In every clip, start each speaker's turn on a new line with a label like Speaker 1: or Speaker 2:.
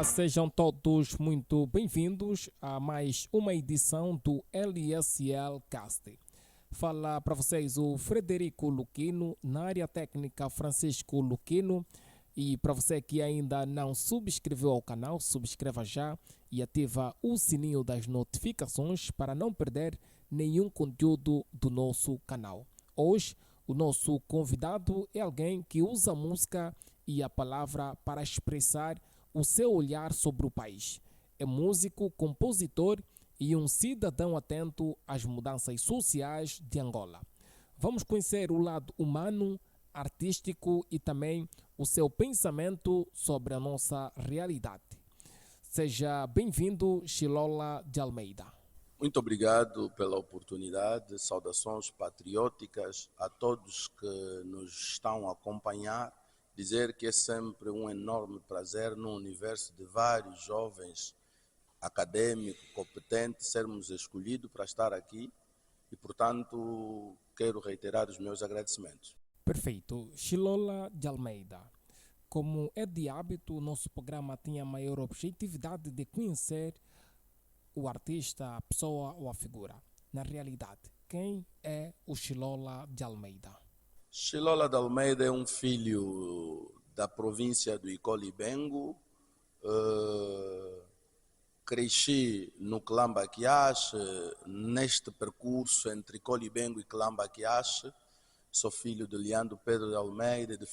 Speaker 1: sejam todos muito bem-vindos a mais uma edição do LSL Cast. Fala para vocês o Frederico Luquino, na área técnica Francisco Luquino. E para você que ainda não subscreveu ao canal, subscreva já e ativa o sininho das notificações para não perder nenhum conteúdo do nosso canal. Hoje, o nosso convidado é alguém que usa a música e a palavra para expressar o seu olhar sobre o país. É músico, compositor e um cidadão atento às mudanças sociais de Angola. Vamos conhecer o lado humano, artístico e também o seu pensamento sobre a nossa realidade. Seja bem-vindo, Chilola de Almeida.
Speaker 2: Muito obrigado pela oportunidade, saudações patrióticas a todos que nos estão a acompanhar. Dizer que é sempre um enorme prazer no universo de vários jovens acadêmicos, competentes, sermos escolhidos para estar aqui e, portanto, quero reiterar os meus agradecimentos.
Speaker 1: Perfeito. Chilola de Almeida. Como é de hábito, o nosso programa tem a maior objetividade de conhecer o artista, a pessoa ou a figura. Na realidade, quem é o Chilola de Almeida?
Speaker 2: Chilola de Almeida é um filho da província do Icolibengo. Cresci no Clambaquiache, neste percurso entre Icolibengo e Clambaquiache. Sou filho de Leandro Pedro de Almeida, de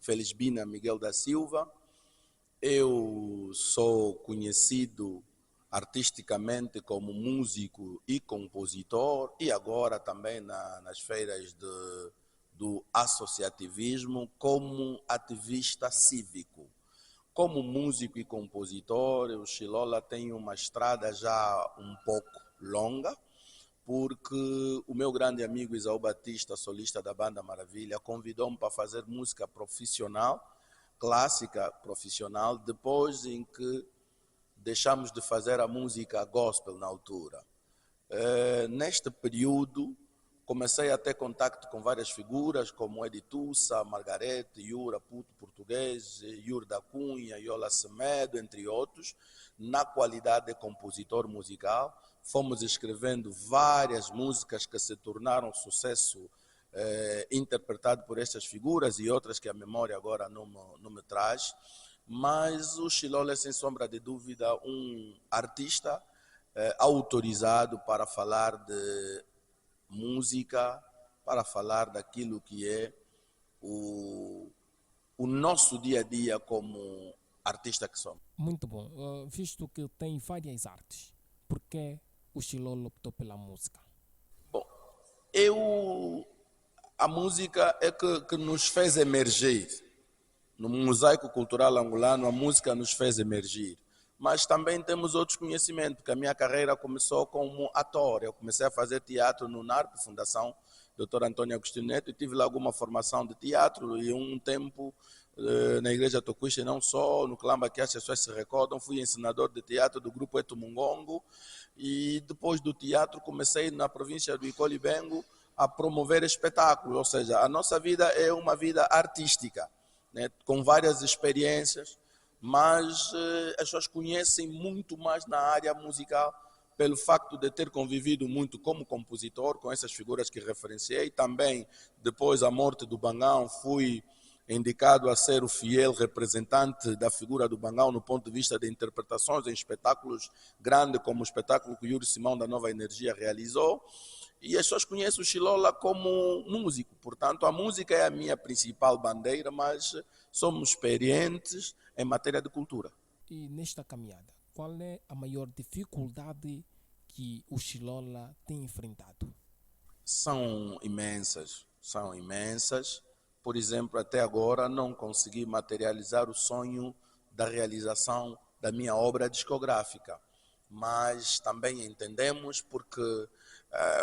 Speaker 2: Felisbina Miguel da Silva. Eu sou conhecido artisticamente como músico e compositor e agora também nas feiras do associativismo como ativista cívico. Como músico e compositor, o Chilola tem uma estrada já um pouco longa, porque o meu grande amigo Isaú Batista, solista da Banda Maravilha, convidou-me para fazer música profissional, clássica profissional, depois em que deixamos de fazer a música gospel na altura. Neste período, comecei a ter contato com várias figuras, como Edi Tussa, Margarete, Yura Puto Português, Yuri da Cunha, Yola Semedo, entre outros, na qualidade de compositor musical. Fomos escrevendo várias músicas que se tornaram sucesso interpretado por estas figuras e outras que a memória agora não me traz. Mas o Chilola é, sem sombra de dúvida, um artista autorizado para falar de música, para falar daquilo que é o nosso dia a dia como artista que somos.
Speaker 1: Muito bom. Visto que tem várias artes, por que o Chilola optou pela música?
Speaker 2: Bom, a música é que nos fez emergir. No mosaico cultural angolano, a música nos fez emergir. Mas também temos outros conhecimentos, porque a minha carreira começou como ator. Eu comecei a fazer teatro no NARP, Fundação Dr. Antônio Agostinho Neto, e tive lá alguma formação de teatro, e um tempo na Igreja Tocuixe, não só, no Clama, que as pessoas se recordam, fui ensinador de teatro do grupo Etumungongo, e depois do teatro comecei na província do Icolibengo a promover espetáculos, ou seja, a nossa vida é uma vida artística, né, com várias experiências, mas as pessoas conhecem muito mais na área musical pelo facto de ter convivido muito como compositor com essas figuras que referenciei. Também, depois da morte do Bangão, fui indicado a ser o fiel representante da figura do Bangão no ponto de vista de interpretações em espetáculos grandes, como o espetáculo que o Yuri Simão da Nova Energia realizou. E as pessoas conhecem o Chilola como músico, portanto a música é a minha principal bandeira, mas somos experientes em matéria de cultura.
Speaker 1: E nesta caminhada, qual é a maior dificuldade que o Chilola tem enfrentado?
Speaker 2: São imensas. Por exemplo, até agora não consegui materializar o sonho da realização da minha obra discográfica, mas também entendemos porque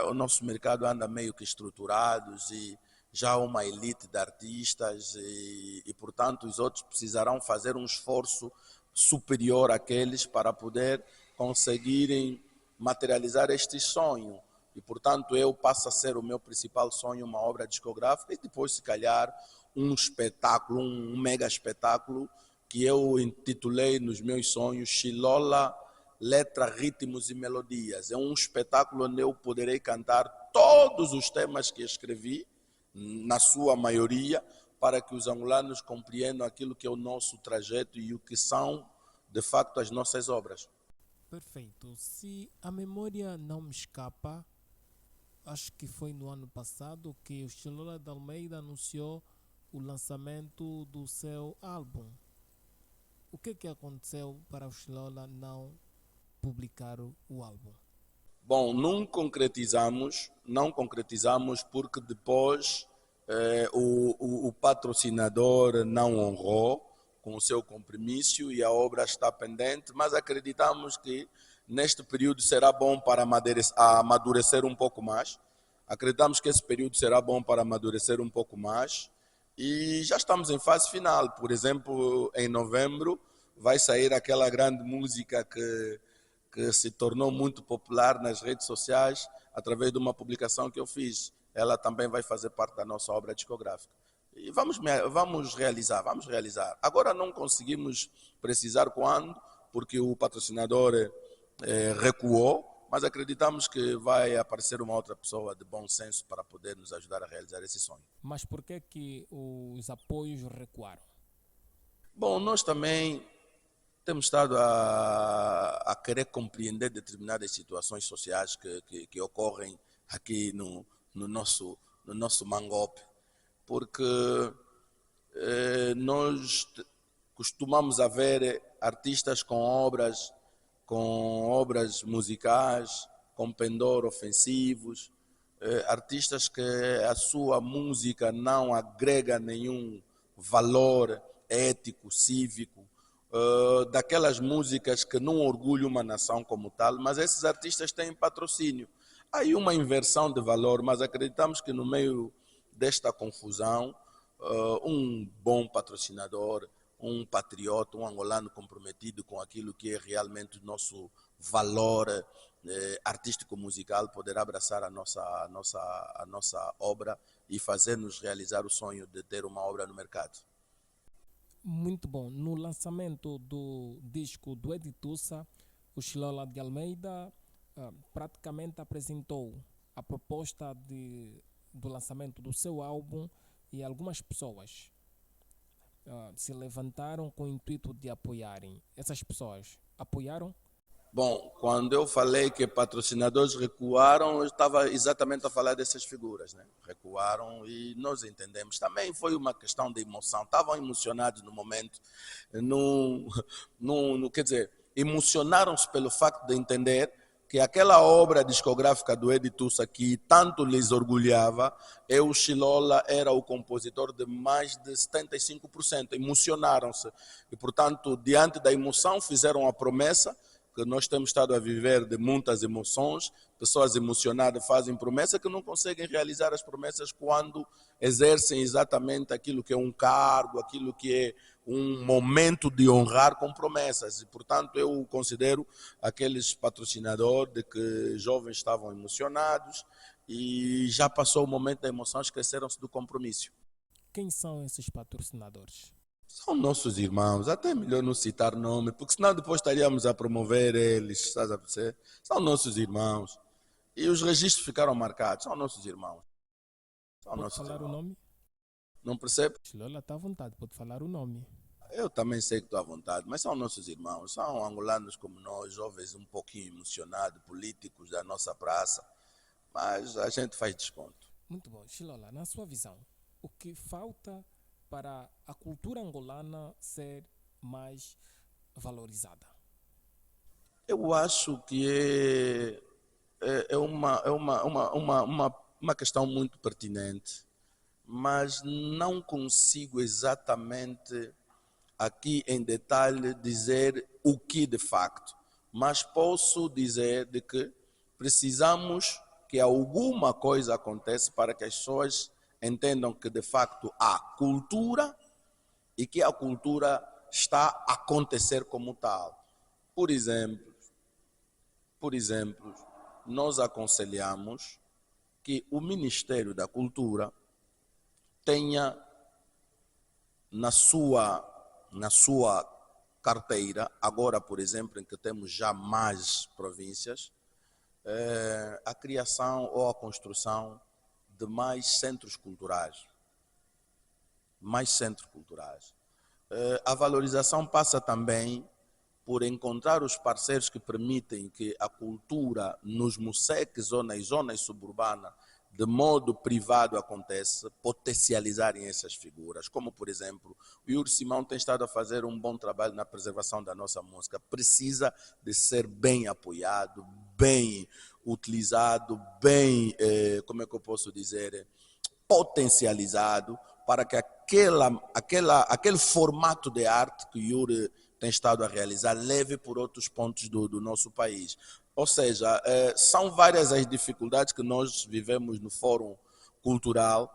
Speaker 2: o nosso mercado anda meio que estruturado e já há uma elite de artistas e, portanto, os outros precisarão fazer um esforço superior àqueles para poder conseguirem materializar este sonho. E, portanto, eu passo a ser o meu principal sonho, uma obra discográfica e depois, se calhar, um espetáculo, um mega espetáculo que eu intitulei nos meus sonhos Xilola, Letra, Ritmos e Melodias. É um espetáculo onde eu poderei cantar todos os temas que escrevi, na sua maioria, para que os angolanos compreendam aquilo que é o nosso trajeto e o que são, de facto, as nossas obras.
Speaker 1: Perfeito. Se a memória não me escapa, acho que foi no ano passado que o Chilola de Almeida anunciou o lançamento do seu álbum. O que aconteceu para o Chilola não publicar o álbum?
Speaker 2: Bom, não concretizamos porque depois o patrocinador não honrou com o seu compromisso e a obra está pendente, mas acreditamos que neste período será bom para amadurecer um pouco mais. Acreditamos que esse período será bom para amadurecer um pouco mais e já estamos em fase final. Por exemplo, em novembro vai sair aquela grande música que se tornou muito popular nas redes sociais através de uma publicação que eu fiz. Ela também vai fazer parte da nossa obra discográfica. E vamos realizar. Agora não conseguimos precisar quando, porque o patrocinador recuou, mas acreditamos que vai aparecer uma outra pessoa de bom senso para poder nos ajudar a realizar esse sonho.
Speaker 1: Mas por que os apoios recuaram?
Speaker 2: Bom, nós também temos estado a querer compreender determinadas situações sociais que ocorrem aqui no nosso Mangope, porque nós costumamos a ver artistas com obras musicais, com pendor ofensivos, artistas que a sua música não agrega nenhum valor ético, cívico, daquelas músicas que não orgulham uma nação como tal, mas esses artistas têm patrocínio. Há aí uma inversão de valor, mas acreditamos que no meio desta confusão, um bom patrocinador, um patriota, um angolano comprometido com aquilo que é realmente o nosso valor artístico-musical, poderá abraçar a nossa obra e fazer-nos realizar o sonho de ter uma obra no mercado.
Speaker 1: Muito bom. No lançamento do disco do Editussa, o Chilola de Almeida praticamente apresentou a proposta do lançamento do seu álbum e algumas pessoas se levantaram com o intuito de apoiarem. Essas pessoas apoiaram?
Speaker 2: Bom, quando eu falei que patrocinadores recuaram, eu estava exatamente a falar dessas figuras, né? Recuaram e nós entendemos. Também foi uma questão de emoção. Estavam emocionados no momento. Quer dizer, emocionaram-se pelo facto de entender que aquela obra discográfica do Editussa que tanto lhes orgulhava, o Chilola era o compositor de mais de 75%. Emocionaram-se e, portanto, diante da emoção, fizeram a promessa que nós temos estado a viver de muitas emoções, pessoas emocionadas fazem promessas que não conseguem realizar as promessas quando exercem exatamente aquilo que é um cargo, aquilo que é um momento de honrar com promessas. E, portanto, eu considero aqueles patrocinadores de que jovens estavam emocionados e já passou o momento da emoção, esqueceram-se do compromisso.
Speaker 1: Quem são esses patrocinadores?
Speaker 2: São nossos irmãos, até melhor não citar nome, porque senão depois estaríamos a promover eles, estás a perceber? São nossos irmãos. E os registros ficaram marcados, são nossos irmãos.
Speaker 1: Pode falar o nome?
Speaker 2: Não percebe?
Speaker 1: Chilola está à vontade, pode falar o nome.
Speaker 2: Eu também sei que estou à vontade, mas são nossos irmãos, são angolanos como nós, jovens um pouquinho emocionados, políticos da nossa praça, mas a gente faz desconto.
Speaker 1: Muito bom. Chilola, na sua visão, o que falta para a cultura angolana ser mais valorizada?
Speaker 2: Eu acho que é uma questão muito pertinente, mas não consigo exatamente aqui em detalhe dizer o que de facto, mas posso dizer de que precisamos que alguma coisa aconteça para que as pessoas entendam que de facto há cultura e que a cultura está a acontecer como tal. Por exemplo, nós aconselhamos que o Ministério da Cultura tenha na sua na sua carteira, agora, por exemplo, em que temos já mais províncias, a criação ou a construção de mais centros culturais. Mais centros culturais. A valorização passa também por encontrar os parceiros que permitem que a cultura nos museques ou nas zonas suburbanas, de modo privado aconteça, potencializarem essas figuras. Como, por exemplo, o Yuri Simão tem estado a fazer um bom trabalho na preservação da nossa música. Precisa de ser bem apoiado, bem utilizado, bem, como é que eu posso dizer, potencializado, para que aquele formato de arte que o Yuri tem estado a realizar leve por outros pontos do nosso país. Ou seja, são várias as dificuldades que nós vivemos no Fórum Cultural,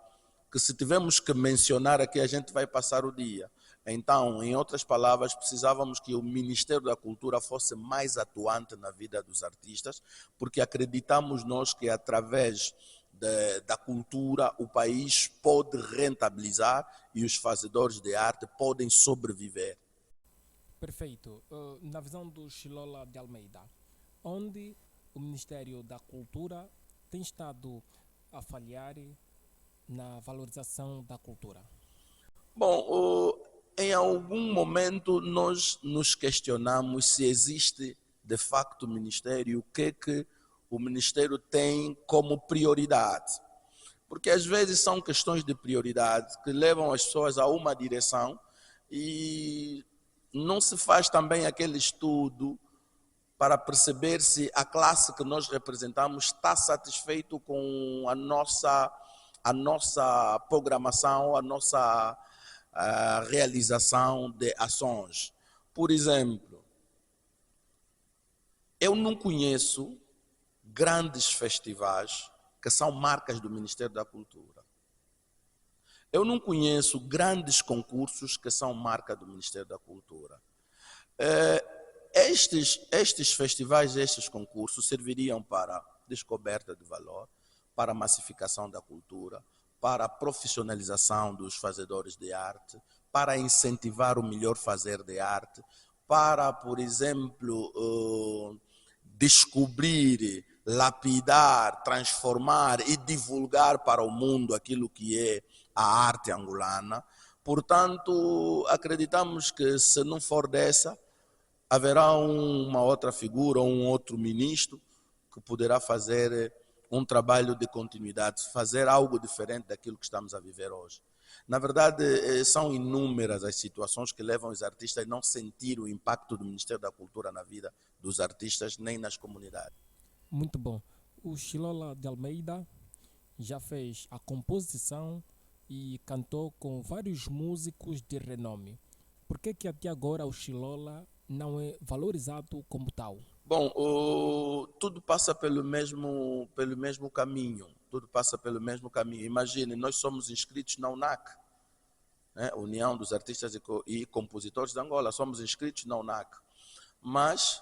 Speaker 2: que se tivermos que mencionar aqui, a gente vai passar o dia. Então, em outras palavras, precisávamos que o Ministério da Cultura fosse mais atuante na vida dos artistas, porque acreditamos nós que através da cultura o país pode rentabilizar e os fazedores de arte podem sobreviver.
Speaker 1: Perfeito. Na visão do Chilola de Almeida, onde o Ministério da Cultura tem estado a falhar na valorização da cultura?
Speaker 2: Bom, em algum momento nós nos questionamos se existe de facto o Ministério, o que o Ministério tem como prioridade. Porque às vezes são questões de prioridade que levam as pessoas a uma direção e não se faz também aquele estudo para perceber se a classe que nós representamos está satisfeito com a nossa programação, a nossa realização de ações. Por exemplo, eu não conheço grandes festivais que são marcas do Ministério da Cultura. Eu não conheço grandes concursos que são marca do Ministério da Cultura. Estes festivais, estes concursos serviriam para descoberta de valor, para massificação da cultura, para a profissionalização dos fazedores de arte, para incentivar o melhor fazer de arte, para, por exemplo, descobrir, lapidar, transformar e divulgar para o mundo aquilo que é a arte angolana. Portanto, acreditamos que se não for dessa, haverá uma outra figura, um outro ministro que poderá fazer um trabalho de continuidade, fazer algo diferente daquilo que estamos a viver hoje. Na verdade, são inúmeras as situações que levam os artistas a não sentir o impacto do Ministério da Cultura na vida dos artistas, nem nas comunidades.
Speaker 1: Muito bom. O Chilola de Almeida já fez a composição e cantou com vários músicos de renome. Por que até agora o Chilola não é valorizado como tal?
Speaker 2: Bom, tudo passa pelo mesmo caminho. Tudo passa pelo mesmo caminho. Imagine, nós somos inscritos na UNAC, né? União dos Artistas e Compositores de Angola. Somos inscritos na UNAC. Mas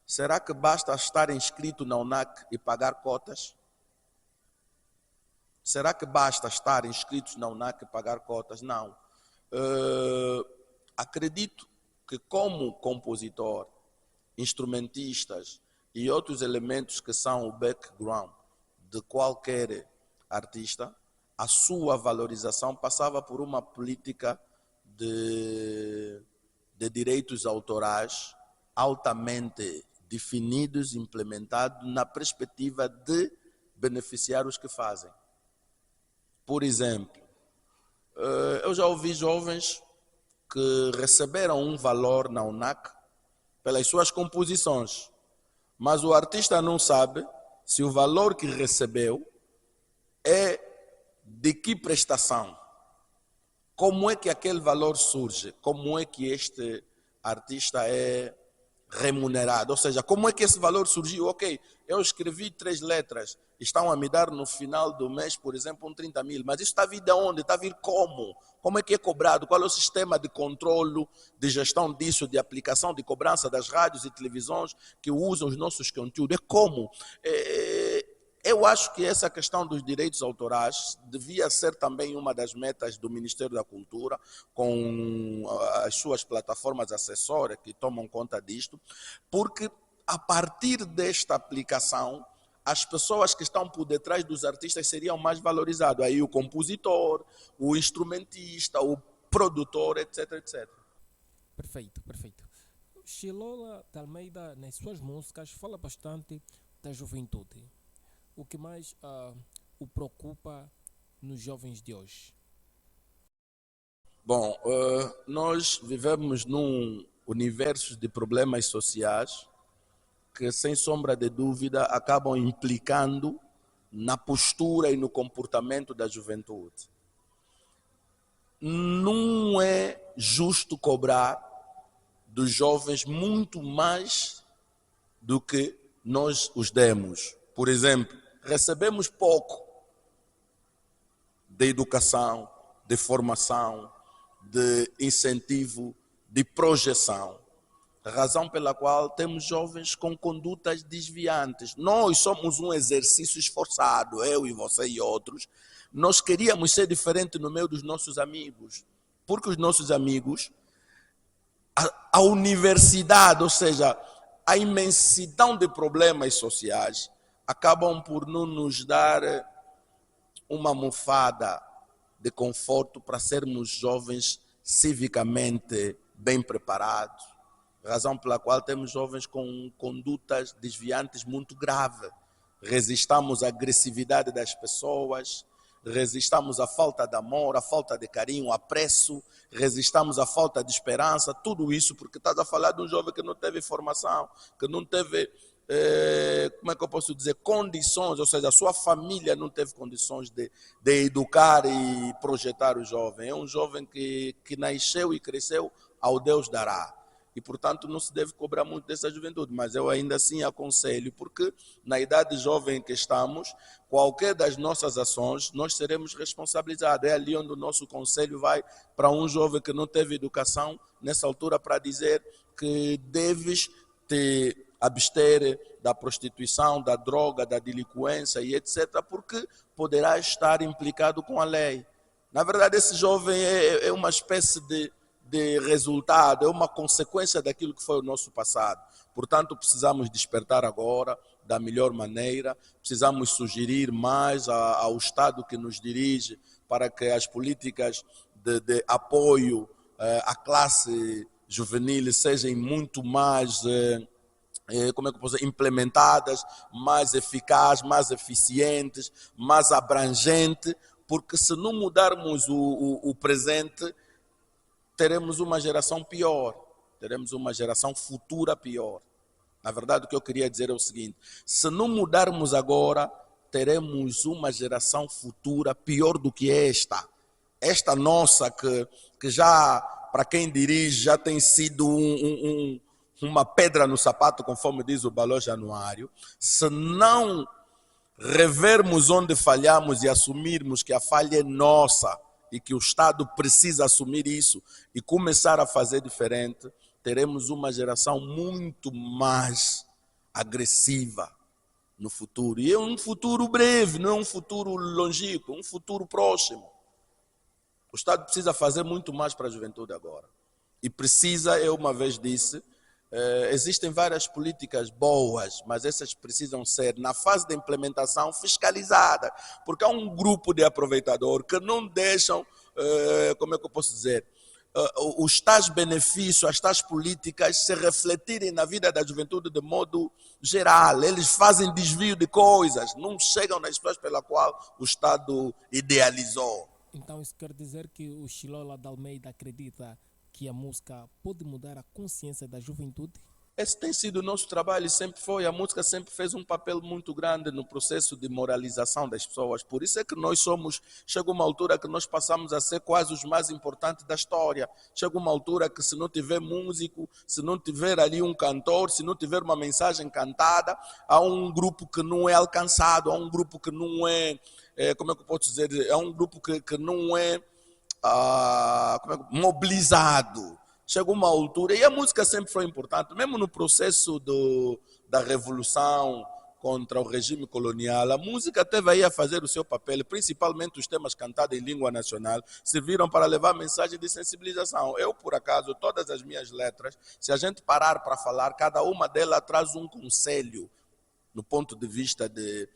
Speaker 2: será que basta estar inscrito na UNAC e pagar cotas? Será que basta estar inscritos na UNAC e pagar cotas? Não. Acredito que como compositor, instrumentistas e outros elementos que são o background de qualquer artista, a sua valorização passava por uma política de direitos autorais altamente definidos, implementados na perspectiva de beneficiar os que fazem. Por exemplo, eu já ouvi jovens que receberam um valor na UNAC pelas suas composições, mas o artista não sabe se o valor que recebeu é de que prestação, como é que aquele valor surge, como é que este artista é remunerado, ou seja, como é que esse valor surgiu? Ok, eu escrevi 3 letras, estão a me dar no final do mês, por exemplo, 30 mil, mas isso está a vir de onde? Está a vir como? Como é que é cobrado? Qual é o sistema de controlo, de gestão disso, de aplicação, de cobrança das rádios e televisões que usam os nossos conteúdos? É como? Eu acho que essa questão dos direitos autorais devia ser também uma das metas do Ministério da Cultura, com as suas plataformas acessórias que tomam conta disto, porque a partir desta aplicação, as pessoas que estão por detrás dos artistas seriam mais valorizadas. Aí o compositor, o instrumentista, o produtor, etc, etc.
Speaker 1: Perfeito, perfeito. Chilola de Almeida, nas suas músicas, fala bastante da juventude. O que mais o preocupa nos jovens de hoje?
Speaker 2: Bom, nós vivemos num universo de problemas sociais que, sem sombra de dúvida, acabam implicando na postura e no comportamento da juventude. Não é justo cobrar dos jovens muito mais do que nós os demos. Por exemplo, recebemos pouco de educação, de formação, de incentivo, de projeção. A razão pela qual temos jovens com condutas desviantes. Nós somos um exercício esforçado, eu e você e outros. Nós queríamos ser diferente no meio dos nossos amigos, porque os nossos amigos, a universidade, ou seja, a imensidão de problemas sociais, acabam por não nos dar uma almofada de conforto para sermos jovens civicamente bem preparados. Razão pela qual temos jovens com condutas desviantes muito graves. Resistamos à agressividade das pessoas, resistamos à falta de amor, à falta de carinho, apreço, resistamos à falta de esperança, tudo isso porque estás a falar de um jovem que não teve formação, que não teve, como é que eu posso dizer, condições, ou seja, a sua família não teve condições de educar e projetar o jovem. É um jovem que nasceu e cresceu ao Deus dará. E, portanto, não se deve cobrar muito dessa juventude, mas eu ainda assim aconselho, porque na idade jovem que estamos, qualquer das nossas ações, nós seremos responsabilizados. É ali onde o nosso conselho vai para um jovem que não teve educação, nessa altura, para dizer que deves te abster da prostituição, da droga, da delinquência e etc., porque poderá estar implicado com a lei. Na verdade, esse jovem é uma espécie de resultado, é uma consequência daquilo que foi o nosso passado. Portanto, precisamos despertar agora da melhor maneira, precisamos sugerir mais ao Estado que nos dirige para que as políticas de apoio à classe juvenil sejam muito mais como é que eu posso dizer, implementadas, mais eficazes, mais eficientes, mais abrangentes, porque se não mudarmos o presente, teremos uma geração pior, teremos uma geração futura pior. Na verdade, o que eu queria dizer é o seguinte: se não mudarmos agora, teremos uma geração futura pior do que esta. Esta nossa, que já, para quem dirige, já tem sido uma pedra no sapato, conforme diz o Balão Januário. Se não revermos onde falhamos e assumirmos que a falha é nossa, e que o Estado precisa assumir isso e começar a fazer diferente, teremos uma geração muito mais agressiva no futuro. E é um futuro breve, não é um futuro longínquo, é um futuro próximo. O Estado precisa fazer muito mais para a juventude agora. E precisa, eu uma vez disse, existem várias políticas boas, mas essas precisam ser, na fase de implementação, fiscalizadas, porque há um grupo de aproveitadores que não deixam, como é que eu posso dizer, os tais benefícios, as tais políticas se refletirem na vida da juventude de modo geral. Eles fazem desvio de coisas, não chegam nas pessoas pela qual o Estado idealizou.
Speaker 1: Então isso quer dizer que o Chilola de Almeida acredita que a música pode mudar a consciência da juventude?
Speaker 2: Esse tem sido o nosso trabalho e sempre foi. A música sempre fez um papel muito grande no processo de moralização das pessoas. Por isso é que nós somos, chega uma altura que nós passamos a ser quase os mais importantes da história. Chega uma altura que se não tiver músico, se não tiver ali um cantor, se não tiver uma mensagem cantada, há um grupo que não é alcançado, há um grupo que não é, como é que eu posso dizer, é um grupo que não é mobilizado. Chegou uma altura, e a música sempre foi importante, mesmo no processo da revolução, contra o regime colonial, a música teve aí a fazer o seu papel, principalmente os temas cantados em língua nacional, serviram para levar mensagem de sensibilização. Eu, por acaso, todas as minhas letras, se a gente parar para falar, cada uma delas traz um conselho no ponto de vista de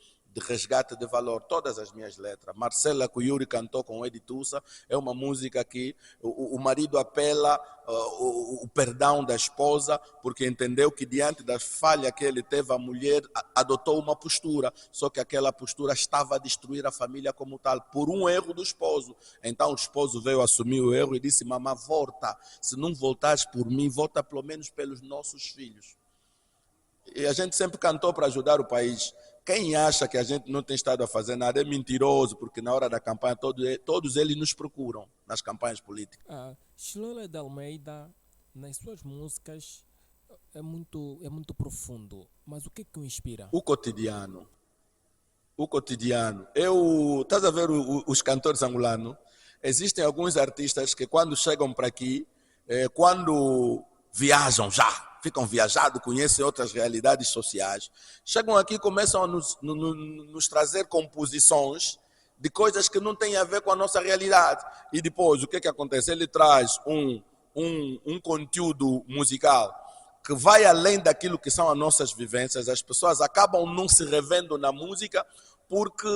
Speaker 2: resgate de valor, todas as minhas letras. Marcela, que o Yuri cantou com o Edi Tussa, é uma música que o marido apela o perdão da esposa, porque entendeu que diante da falha que ele teve, a mulher adotou uma postura, só que aquela postura estava a destruir a família como tal, por um erro do esposo. Então o esposo veio assumir o erro e disse: mamãe, volta, se não voltares por mim, volta pelo menos pelos nossos filhos. E a gente sempre cantou para ajudar o país. Quem acha que a gente não tem estado a fazer nada é mentiroso, porque na hora da campanha todos eles nos procuram, nas campanhas políticas.
Speaker 1: Chilola de Almeida, nas suas músicas, é muito profundo. Mas o que o inspira?
Speaker 2: O cotidiano. O cotidiano. Estás a ver os cantores angolanos? Existem alguns artistas que quando chegam para aqui, quando viajam já, ficam viajados, conhecem outras realidades sociais, chegam aqui e começam a nos trazer composições de coisas que não têm a ver com a nossa realidade. E depois, o que acontece? Ele traz um conteúdo musical que vai além daquilo que são as nossas vivências. As pessoas acabam não se revendo na música porque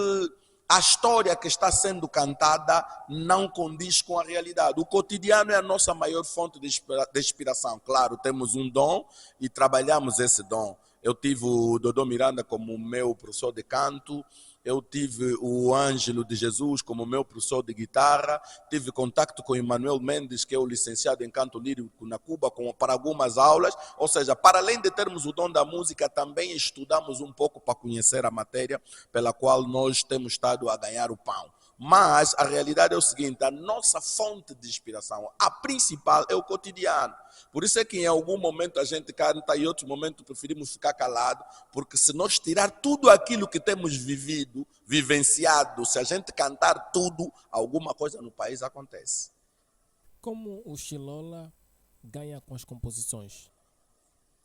Speaker 2: a história que está sendo cantada não condiz com a realidade. O cotidiano é a nossa maior fonte de inspiração. Claro, temos um dom e trabalhamos esse dom. Eu tive o Dodô Miranda como meu professor de canto, eu tive o Ângelo de Jesus como meu professor de guitarra, tive contato com o Emmanuel Mendes, que é o licenciado em canto lírico na Cuba, para algumas aulas. Ou seja, para além de termos o dom da música, também estudamos um pouco para conhecer a matéria pela qual nós temos estado a ganhar o pão. Mas a realidade é o seguinte: a nossa fonte de inspiração, a principal, é o cotidiano. Por isso é que em algum momento a gente canta e em outro momento preferimos ficar calado, porque se nós tirar tudo aquilo que temos vivenciado, se a gente cantar tudo, alguma coisa no país acontece.
Speaker 1: Como o Chilola ganha com as composições?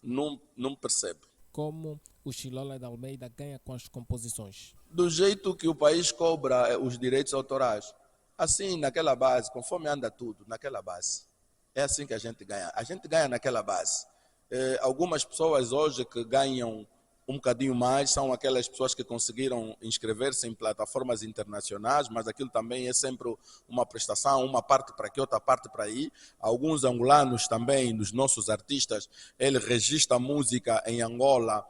Speaker 2: Não percebo.
Speaker 1: Como o Chilola de Almeida ganha com as composições?
Speaker 2: Do jeito que o país cobra os direitos autorais. Assim, naquela base, conforme anda tudo, naquela base. É assim que a gente ganha. A gente ganha naquela base. Algumas pessoas hoje que ganham um bocadinho mais são aquelas pessoas que conseguiram inscrever-se em plataformas internacionais, mas aquilo também é sempre uma prestação, uma parte para aqui, outra parte para aí. Alguns angolanos também, dos nossos artistas, ele registra a música em Angola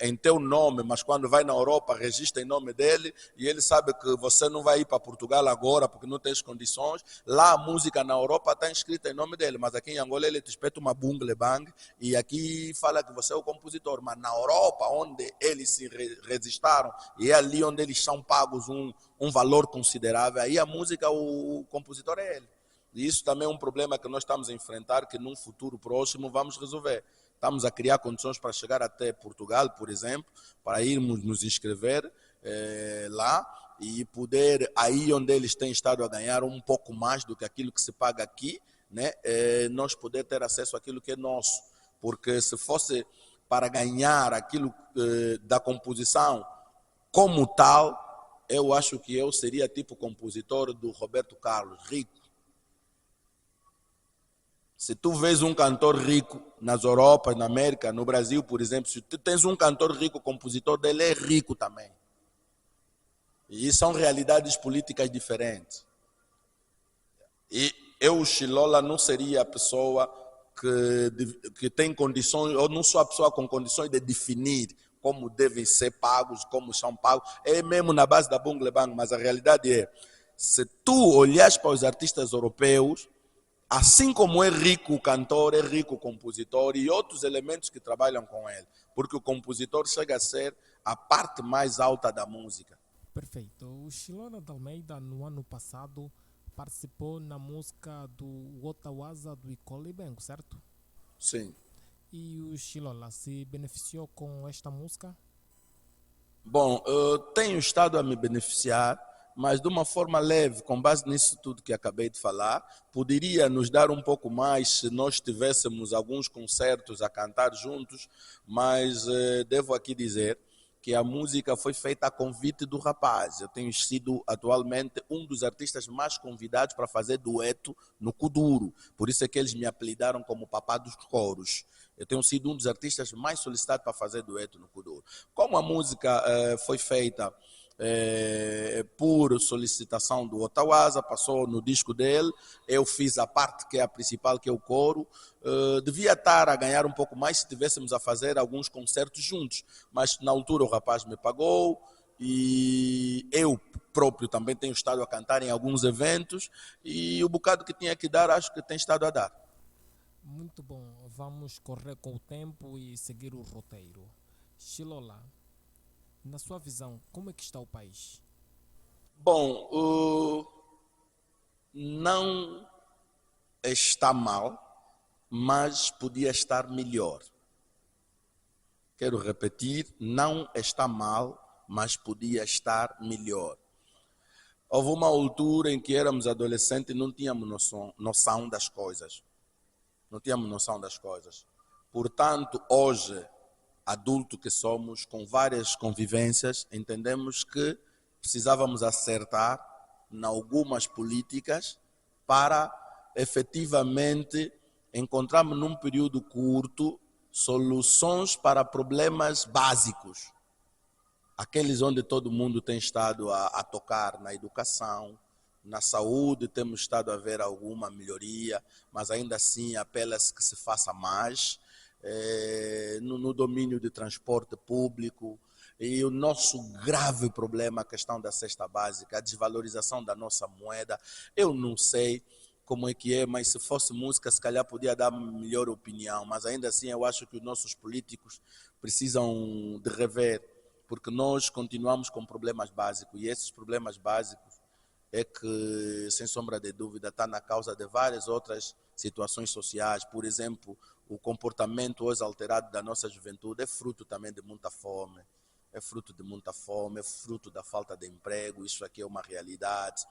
Speaker 2: em teu nome, mas quando vai na Europa registra em nome dele, e ele sabe que você não vai ir para Portugal agora porque não tens condições. Lá a música na Europa está inscrita em nome dele, mas aqui em Angola ele te espeta uma bungle bang e aqui fala que você é o compositor, mas na Europa, onde eles se registraram, e é ali onde eles são pagos um valor considerável, aí a música, o compositor é ele. E isso também é um problema que nós estamos a enfrentar, que num futuro próximo vamos resolver. Estamos a criar condições para chegar até Portugal, por exemplo, para irmos nos inscrever lá e poder, aí onde eles têm estado a ganhar um pouco mais do que aquilo que se paga aqui, né, nós poder ter acesso àquilo que é nosso. Porque se fosse para ganhar aquilo da composição como tal, eu acho que eu seria tipo compositor do Roberto Carlos, rico. Se tu vês um cantor rico nas Europas, na América, no Brasil, por exemplo, se tu tens um cantor rico, o compositor dele é rico também. E são realidades políticas diferentes. E eu, Chilola, não seria a pessoa que tem condições, ou não sou a pessoa com condições de definir como devem ser pagos, como são pagos. É mesmo na base da Bungle Bang, mas a realidade é, se tu olhas para os artistas europeus, assim como é rico o cantor, é rico o compositor e outros elementos que trabalham com ele, porque o compositor chega a ser a parte mais alta da música.
Speaker 1: Perfeito. O Chilola de Almeida, no ano passado, participou na música do Otawaza do Icole Bengo, certo?
Speaker 2: Sim.
Speaker 1: E o Chilola se beneficiou com esta música?
Speaker 2: Bom, eu tenho estado a me beneficiar, mas de uma forma leve, com base nisso tudo que acabei de falar. Poderia nos dar um pouco mais se nós tivéssemos alguns concertos a cantar juntos, mas devo aqui dizer que a música foi feita a convite do rapaz. Eu tenho sido atualmente um dos artistas mais convidados para fazer dueto no Kuduro. Por isso é que eles me apelidaram como Papá dos Coros. Eu tenho sido um dos artistas mais solicitados para fazer dueto no Kuduro. Como a música foi feita por solicitação do Otawasa, passou no disco dele, eu fiz a parte que é a principal, que é o coro. Devia estar a ganhar um pouco mais se estivéssemos a fazer alguns concertos juntos, mas na altura o rapaz me pagou e eu próprio também tenho estado a cantar em alguns eventos e o bocado que tinha que dar, acho que tem estado a dar.
Speaker 1: Muito bom, vamos correr com o tempo e seguir o roteiro. Chilola, na sua visão, como é que está o país?
Speaker 2: Bom, não está mal, mas podia estar melhor. Quero repetir, não está mal, mas podia estar melhor. Houve uma altura em que éramos adolescentes e não tínhamos noção das coisas. Não tínhamos noção das coisas. Portanto, hoje, adulto que somos, com várias convivências, entendemos que precisávamos acertar em algumas políticas para efetivamente encontrarmos num período curto soluções para problemas básicos. Aqueles onde todo mundo tem estado a tocar na educação, na saúde temos estado a ver alguma melhoria, mas ainda assim apela-se que se faça mais. No domínio de transporte público, e o nosso grave problema, a questão da cesta básica, a desvalorização da nossa moeda. Eu não sei como é que é, mas se fosse música, se calhar podia dar melhor opinião, mas ainda assim eu acho que os nossos políticos precisam de rever, porque nós continuamos com problemas básicos, e esses problemas básicos é que, sem sombra de dúvida, está na causa de várias outras situações sociais. Por exemplo, o comportamento hoje alterado da nossa juventude é fruto também de muita fome. É fruto de muita fome, é fruto da falta de emprego, isso aqui é uma realidade.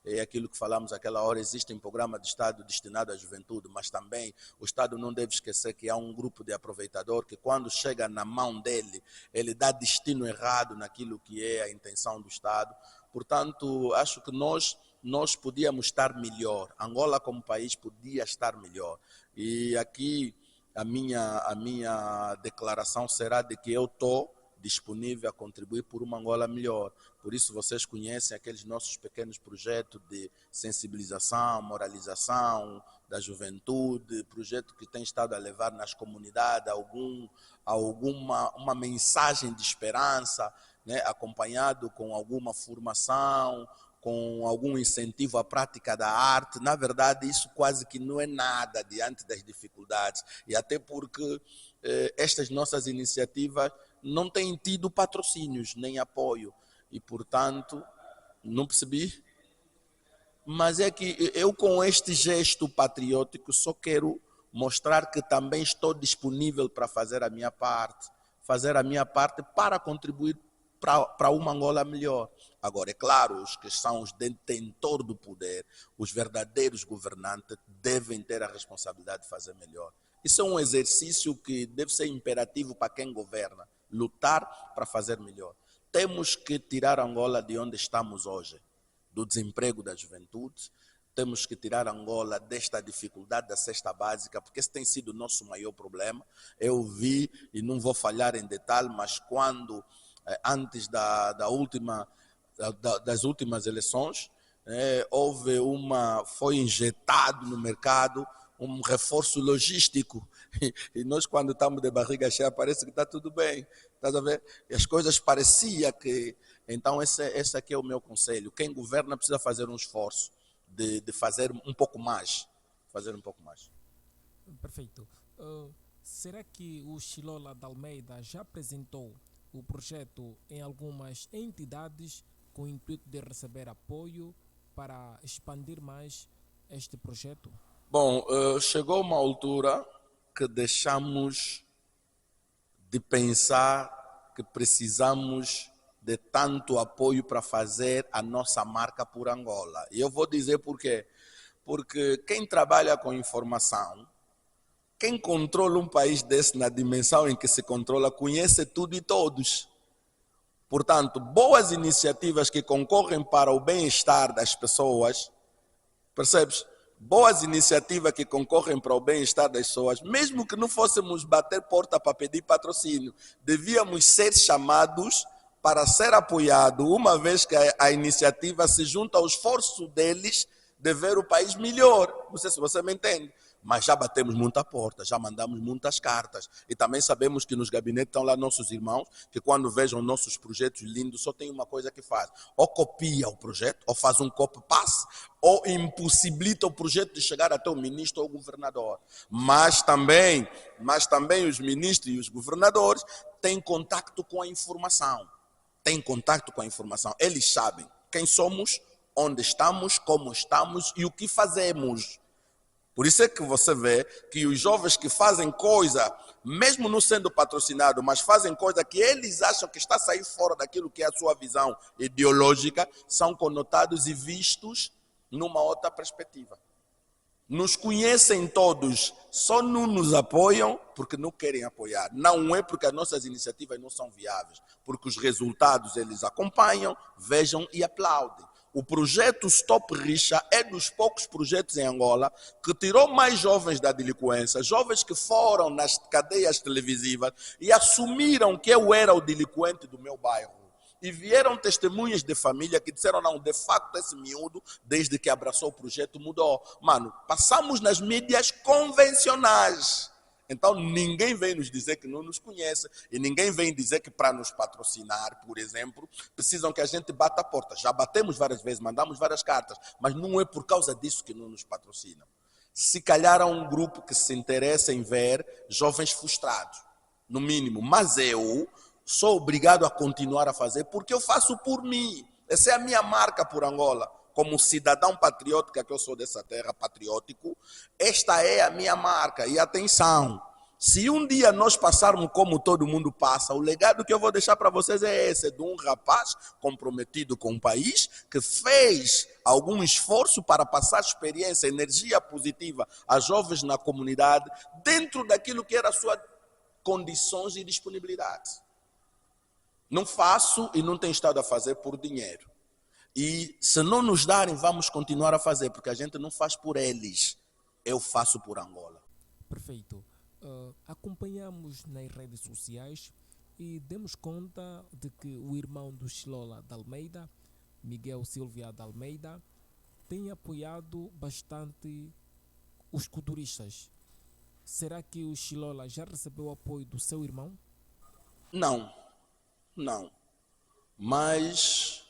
Speaker 2: É aquilo que falamos aquela hora, existe um programa de Estado destinado à juventude, mas também o Estado não deve esquecer que há um grupo de aproveitador que quando chega na mão dele, ele dá destino errado naquilo que é a intenção do Estado. Portanto, acho que nós podíamos estar melhor. Angola como país podia estar melhor. E aqui a minha declaração será de que eu estou disponível a contribuir por uma Angola melhor. Por isso vocês conhecem aqueles nossos pequenos projetos de sensibilização, moralização da juventude, projeto que tem estado a levar nas comunidades uma mensagem de esperança, né, acompanhado com alguma formação, com algum incentivo à prática da arte. Na verdade, isso quase que não é nada diante das dificuldades, e até porque estas nossas iniciativas não têm tido patrocínios nem apoio, e portanto, não percebi, mas é que eu com este gesto patriótico só quero mostrar que também estou disponível para fazer a minha parte para contribuir para uma Angola melhor. Agora, é claro, os que são os detentores do poder, os verdadeiros governantes, devem ter a responsabilidade de fazer melhor. Isso é um exercício que deve ser imperativo para quem governa, lutar para fazer melhor. Temos que tirar Angola de onde estamos hoje, do desemprego da juventude. Temos que tirar Angola desta dificuldade da cesta básica, porque esse tem sido o nosso maior problema. Eu vi, e não vou falhar em detalhe, mas quando, antes das últimas eleições, foi injetado no mercado um reforço logístico, e nós quando estamos de barriga cheia parece que está tudo bem, estás a ver? E as coisas parecia que... Então esse aqui é o meu conselho: quem governa precisa fazer um esforço de fazer um pouco mais,
Speaker 1: Perfeito. Será que o Chilola de Almeida já apresentou o projeto em algumas entidades com o intuito de receber apoio para expandir mais este projeto?
Speaker 2: Bom, chegou uma altura que deixamos de pensar que precisamos de tanto apoio para fazer a nossa marca por Angola. E eu vou dizer por quê. Porque quem trabalha com informação, quem controla um país desse na dimensão em que se controla, conhece tudo e todos. Portanto, boas iniciativas que concorrem para o bem-estar das pessoas, percebes? Boas iniciativas que concorrem para o bem-estar das pessoas, mesmo que não fôssemos bater porta para pedir patrocínio, devíamos ser chamados para ser apoiado, uma vez que a iniciativa se junta ao esforço deles de ver o país melhor. Não sei se você me entende. Mas já batemos muita porta, já mandamos muitas cartas. E também sabemos que nos gabinetes estão lá nossos irmãos, que quando vejam nossos projetos lindos, só tem uma coisa que faz. Ou copia o projeto, ou faz um copy-paste, ou impossibilita o projeto de chegar até o ministro ou o governador. Mas também os ministros e os governadores têm contato com a informação. Têm contato com a informação. Eles sabem quem somos, onde estamos, como estamos e o que fazemos. Por isso é que você vê que os jovens que fazem coisa, mesmo não sendo patrocinado, mas fazem coisa que eles acham que está a sair fora daquilo que é a sua visão ideológica, são conotados e vistos numa outra perspectiva. Nos conhecem todos, só não nos apoiam porque não querem apoiar. Não é porque as nossas iniciativas não são viáveis, porque os resultados eles acompanham, vejam e aplaudem. O projeto Stop Rixa é dos poucos projetos em Angola que tirou mais jovens da delinquência, jovens que foram nas cadeias televisivas e assumiram que eu era o delinquente do meu bairro. E vieram testemunhas de família que disseram, não, de facto esse miúdo, desde que abraçou o projeto, mudou. Mano, passamos nas mídias convencionais. Então ninguém vem nos dizer que não nos conhece e ninguém vem dizer que para nos patrocinar, por exemplo, precisam que a gente bata a porta. Já batemos várias vezes, mandamos várias cartas, mas não é por causa disso que não nos patrocinam. Se calhar há um grupo que se interessa em ver jovens frustrados, no mínimo, mas eu sou obrigado a continuar a fazer porque eu faço por mim. Essa é a minha marca por Angola. Como cidadão patriótico, que eu sou dessa terra, patriótico, esta é a minha marca. E atenção, se um dia nós passarmos como todo mundo passa, o legado que eu vou deixar para vocês é esse, de um rapaz comprometido com o país, que fez algum esforço para passar experiência, energia positiva a jovens na comunidade, dentro daquilo que era a sua condições e disponibilidade. Não faço e não tenho estado a fazer por dinheiro. E se não nos darem, vamos continuar a fazer, porque a gente não faz por eles. Eu faço por Angola.
Speaker 1: Perfeito. Acompanhamos nas redes sociais e demos conta de que o irmão do Chilola de Almeida, Miguel Silvia de Almeida, tem apoiado bastante os culturistas. Será que o Chilola já recebeu o apoio do seu irmão?
Speaker 2: Não. Mas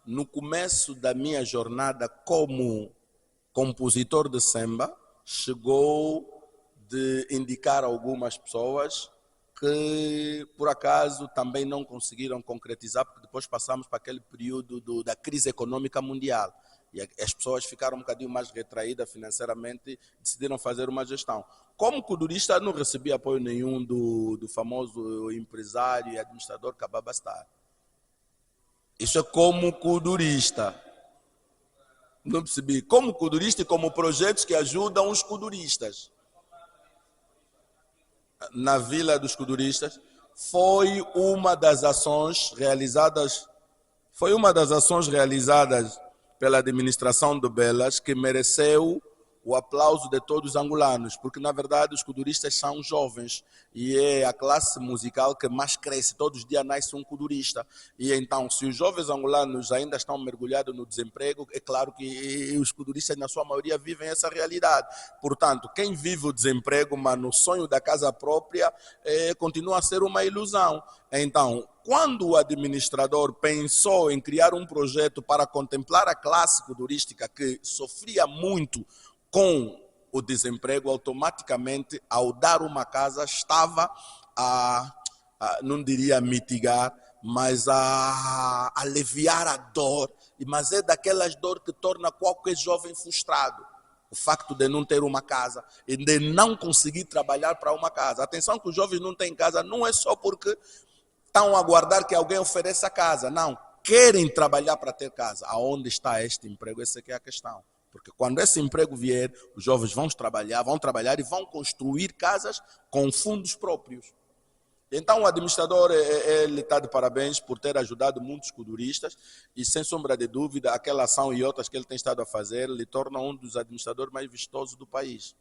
Speaker 2: no começo da minha jornada como compositor de samba, chegou de indicar algumas pessoas que por acaso também não conseguiram concretizar, porque depois passamos para aquele período da crise econômica mundial. E as pessoas ficaram um bocadinho mais retraídas financeiramente, decidiram fazer uma gestão. Como culturista, não recebi apoio nenhum do famoso empresário e administrador Cababastar. Isso é como culturista. Não percebi. Como culturista e como projetos que ajudam os culturistas. Na Vila dos Culturistas, foi uma das ações realizadas pela administração do Belas que mereceu o aplauso de todos os angolanos, porque na verdade os culturistas são jovens e é a classe musical que mais cresce, todos os dias nasce um culturista. E então, se os jovens angolanos ainda estão mergulhados no desemprego, é claro que os culturistas na sua maioria vivem essa realidade. Portanto, quem vive o desemprego, mas no sonho da casa própria, continua a ser uma ilusão. Então, quando o administrador pensou em criar um projeto para contemplar a classe culturística que sofria muito com o desemprego, automaticamente, ao dar uma casa, estava não diria mitigar, mas a aliviar a dor. Mas é daquelas dores que torna qualquer jovem frustrado. O facto de não ter uma casa e de não conseguir trabalhar para uma casa. Atenção que os jovens não têm casa, não é só porque estão a aguardar que alguém ofereça casa. Não, querem trabalhar para ter casa. Aonde está este emprego? Essa é a questão. Porque quando esse emprego vier, os jovens vão trabalhar e vão construir casas com fundos próprios. Então o administrador, ele está de parabéns por ter ajudado muitos kuduristas e, sem sombra de dúvida, aquela ação e outras que ele tem estado a fazer lhe torna um dos administradores mais vistosos do país.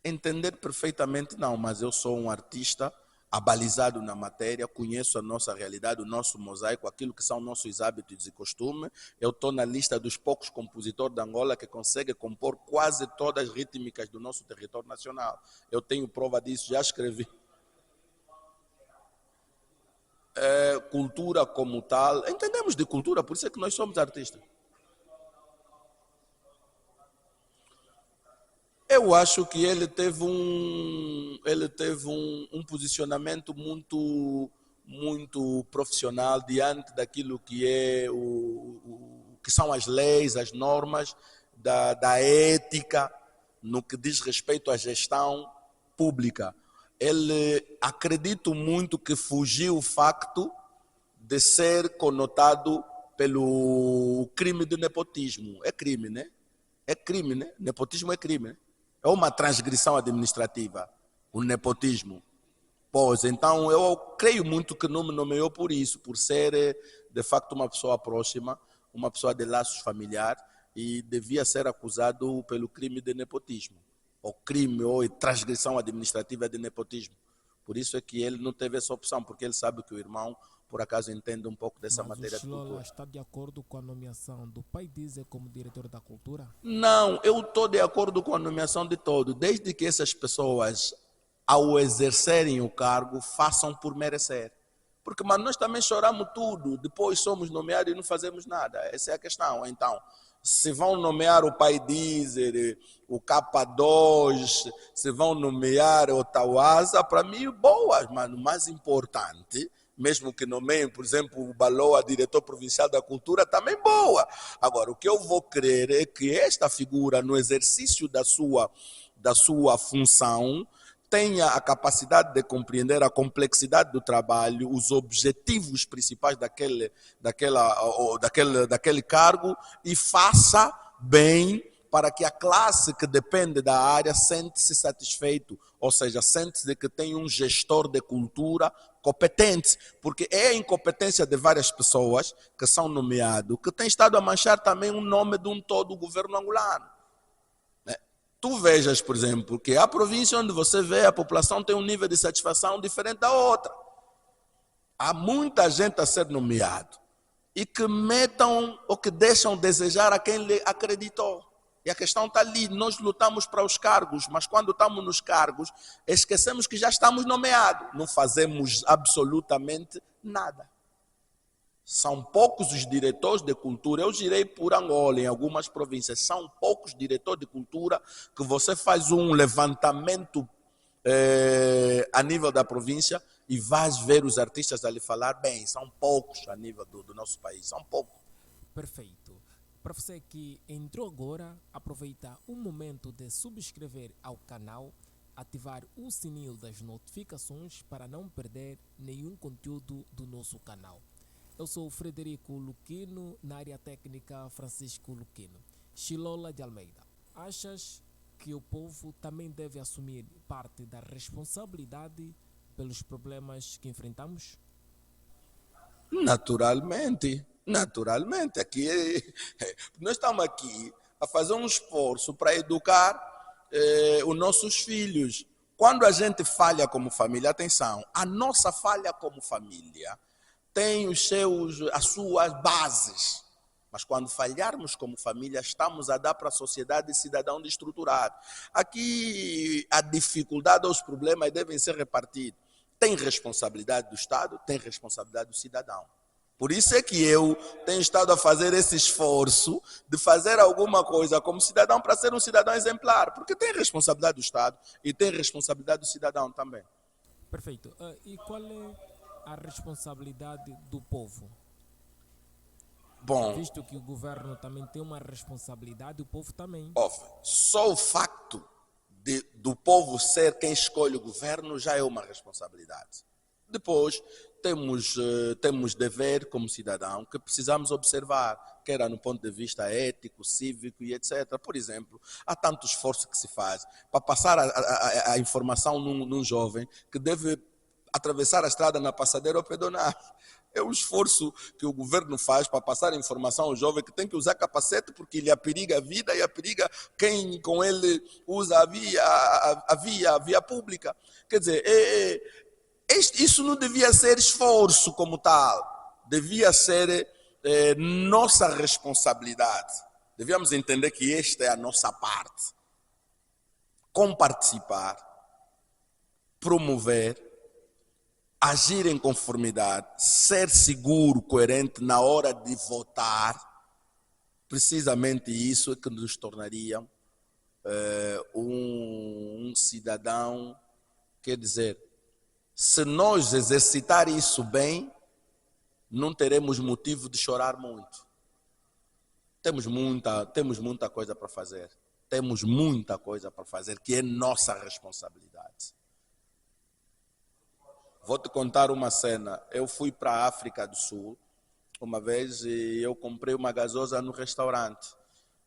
Speaker 2: Entender perfeitamente não, mas eu sou um artista abalizado na matéria, conheço a nossa realidade, o nosso mosaico, aquilo que são nossos hábitos e costumes. Eu estou na lista dos poucos compositores de Angola que conseguem compor quase todas as rítmicas do nosso território nacional. Eu tenho prova disso, já escrevi. Cultura como tal, entendemos de cultura, por isso é que nós somos artistas. Eu acho que ele teve um posicionamento muito profissional diante daquilo que é que são as leis, as normas da ética no que diz respeito à gestão pública. Ele, acredito muito que fugiu o facto de ser conotado pelo crime de nepotismo. É crime, né? É crime, né? Nepotismo é crime, né? É uma transgressão administrativa, o nepotismo. Pois, então eu creio muito que não me nomeou por isso, por ser de facto uma pessoa próxima, uma pessoa de laços familiares e devia ser acusado pelo crime de nepotismo, ou crime ou transgressão administrativa de nepotismo. Por isso é que ele não teve essa opção, porque ele sabe que o irmão, por acaso, entende um pouco dessa matéria
Speaker 1: Mas o
Speaker 2: de cultura.
Speaker 1: Chilola está de acordo com a nomeação do pai Dizer como diretor da cultura?
Speaker 2: Não, eu estou de acordo com a nomeação de todos, desde que essas pessoas, ao exercerem o cargo, façam por merecer. Porque, mas nós também choramos tudo, depois somos nomeados e não fazemos nada. Essa é a questão. Então, se vão nomear o pai Dizer, o K2, se vão nomear o Tauasa, para mim, boas, mas o mais importante, mesmo que nomeiem, por exemplo, o Baloa, diretor provincial da cultura, também boa. Agora, o que eu vou crer é que esta figura, no exercício da sua função, tenha a capacidade de compreender a complexidade do trabalho, os objetivos principais daquele cargo e faça bem para que a classe que depende da área sente-se satisfeito, ou seja, sente-se que tem um gestor de cultura competente, porque é a incompetência de várias pessoas que são nomeadas que tem estado a manchar também o nome de um todo o governo angolano. Tu vejas, por exemplo, que a província onde você vê a população tem um nível de satisfação diferente da outra. Há muita gente a ser nomeado e que metam ou que deixam desejar a quem lhe acreditou. E a questão está ali, nós lutamos para os cargos, mas quando estamos nos cargos, esquecemos que já estamos nomeados. Não fazemos absolutamente nada. São poucos os diretores de cultura, eu girei por Angola, em algumas províncias, são poucos diretores de cultura que você faz um levantamento a nível da província e vais ver os artistas ali falar, bem, são poucos a nível do nosso país, são poucos.
Speaker 1: Perfeito. Para você que entrou agora, aproveita o momento de subscrever ao canal, ativar o sininho das notificações para não perder nenhum conteúdo do nosso canal. Eu sou o Frederico Luquino, na área técnica Francisco Luquino. Chilola de Almeida, achas que o povo também deve assumir parte da responsabilidade pelos problemas que enfrentamos?
Speaker 2: Naturalmente. Aqui, nós estamos aqui a fazer um esforço para educar os nossos filhos. Quando a gente falha como família, atenção, a nossa falha como família tem as suas bases. Mas quando falharmos como família, estamos a dar para a sociedade cidadão destruturado. Aqui a dificuldade ou os problemas devem ser repartidos. Tem responsabilidade do Estado, tem responsabilidade do cidadão. Por isso é que eu tenho estado a fazer esse esforço de fazer alguma coisa como cidadão para ser um cidadão exemplar. Porque tem responsabilidade do Estado e tem responsabilidade do cidadão também.
Speaker 1: Perfeito. E qual é a responsabilidade do povo?
Speaker 2: Bom,
Speaker 1: Visto que o governo também tem uma responsabilidade, o povo também.
Speaker 2: Só o facto do povo ser quem escolhe o governo já é uma responsabilidade. Depois, temos dever como cidadão que precisamos observar, quer no ponto de vista ético, cívico e etc. Por exemplo, há tanto esforço que se faz para passar a informação num jovem que deve atravessar a estrada na passadeira ou pedonal. É o esforço que o governo faz para passar a informação ao jovem que tem que usar capacete porque lhe aperiga a vida e aperiga quem com ele usa a via pública. Quer dizer, isso não devia ser esforço como tal, devia ser nossa responsabilidade. Devíamos entender que esta é a nossa parte. Comparticipar, promover, agir em conformidade, ser seguro, coerente na hora de votar, precisamente isso é que nos tornaria um cidadão, quer dizer, se nós exercitar isso bem, não teremos motivo de chorar muito. Temos muita coisa para fazer. Temos muita coisa para fazer, que é nossa responsabilidade. Vou te contar uma cena. Eu fui para a África do Sul uma vez e eu comprei uma gasosa no restaurante.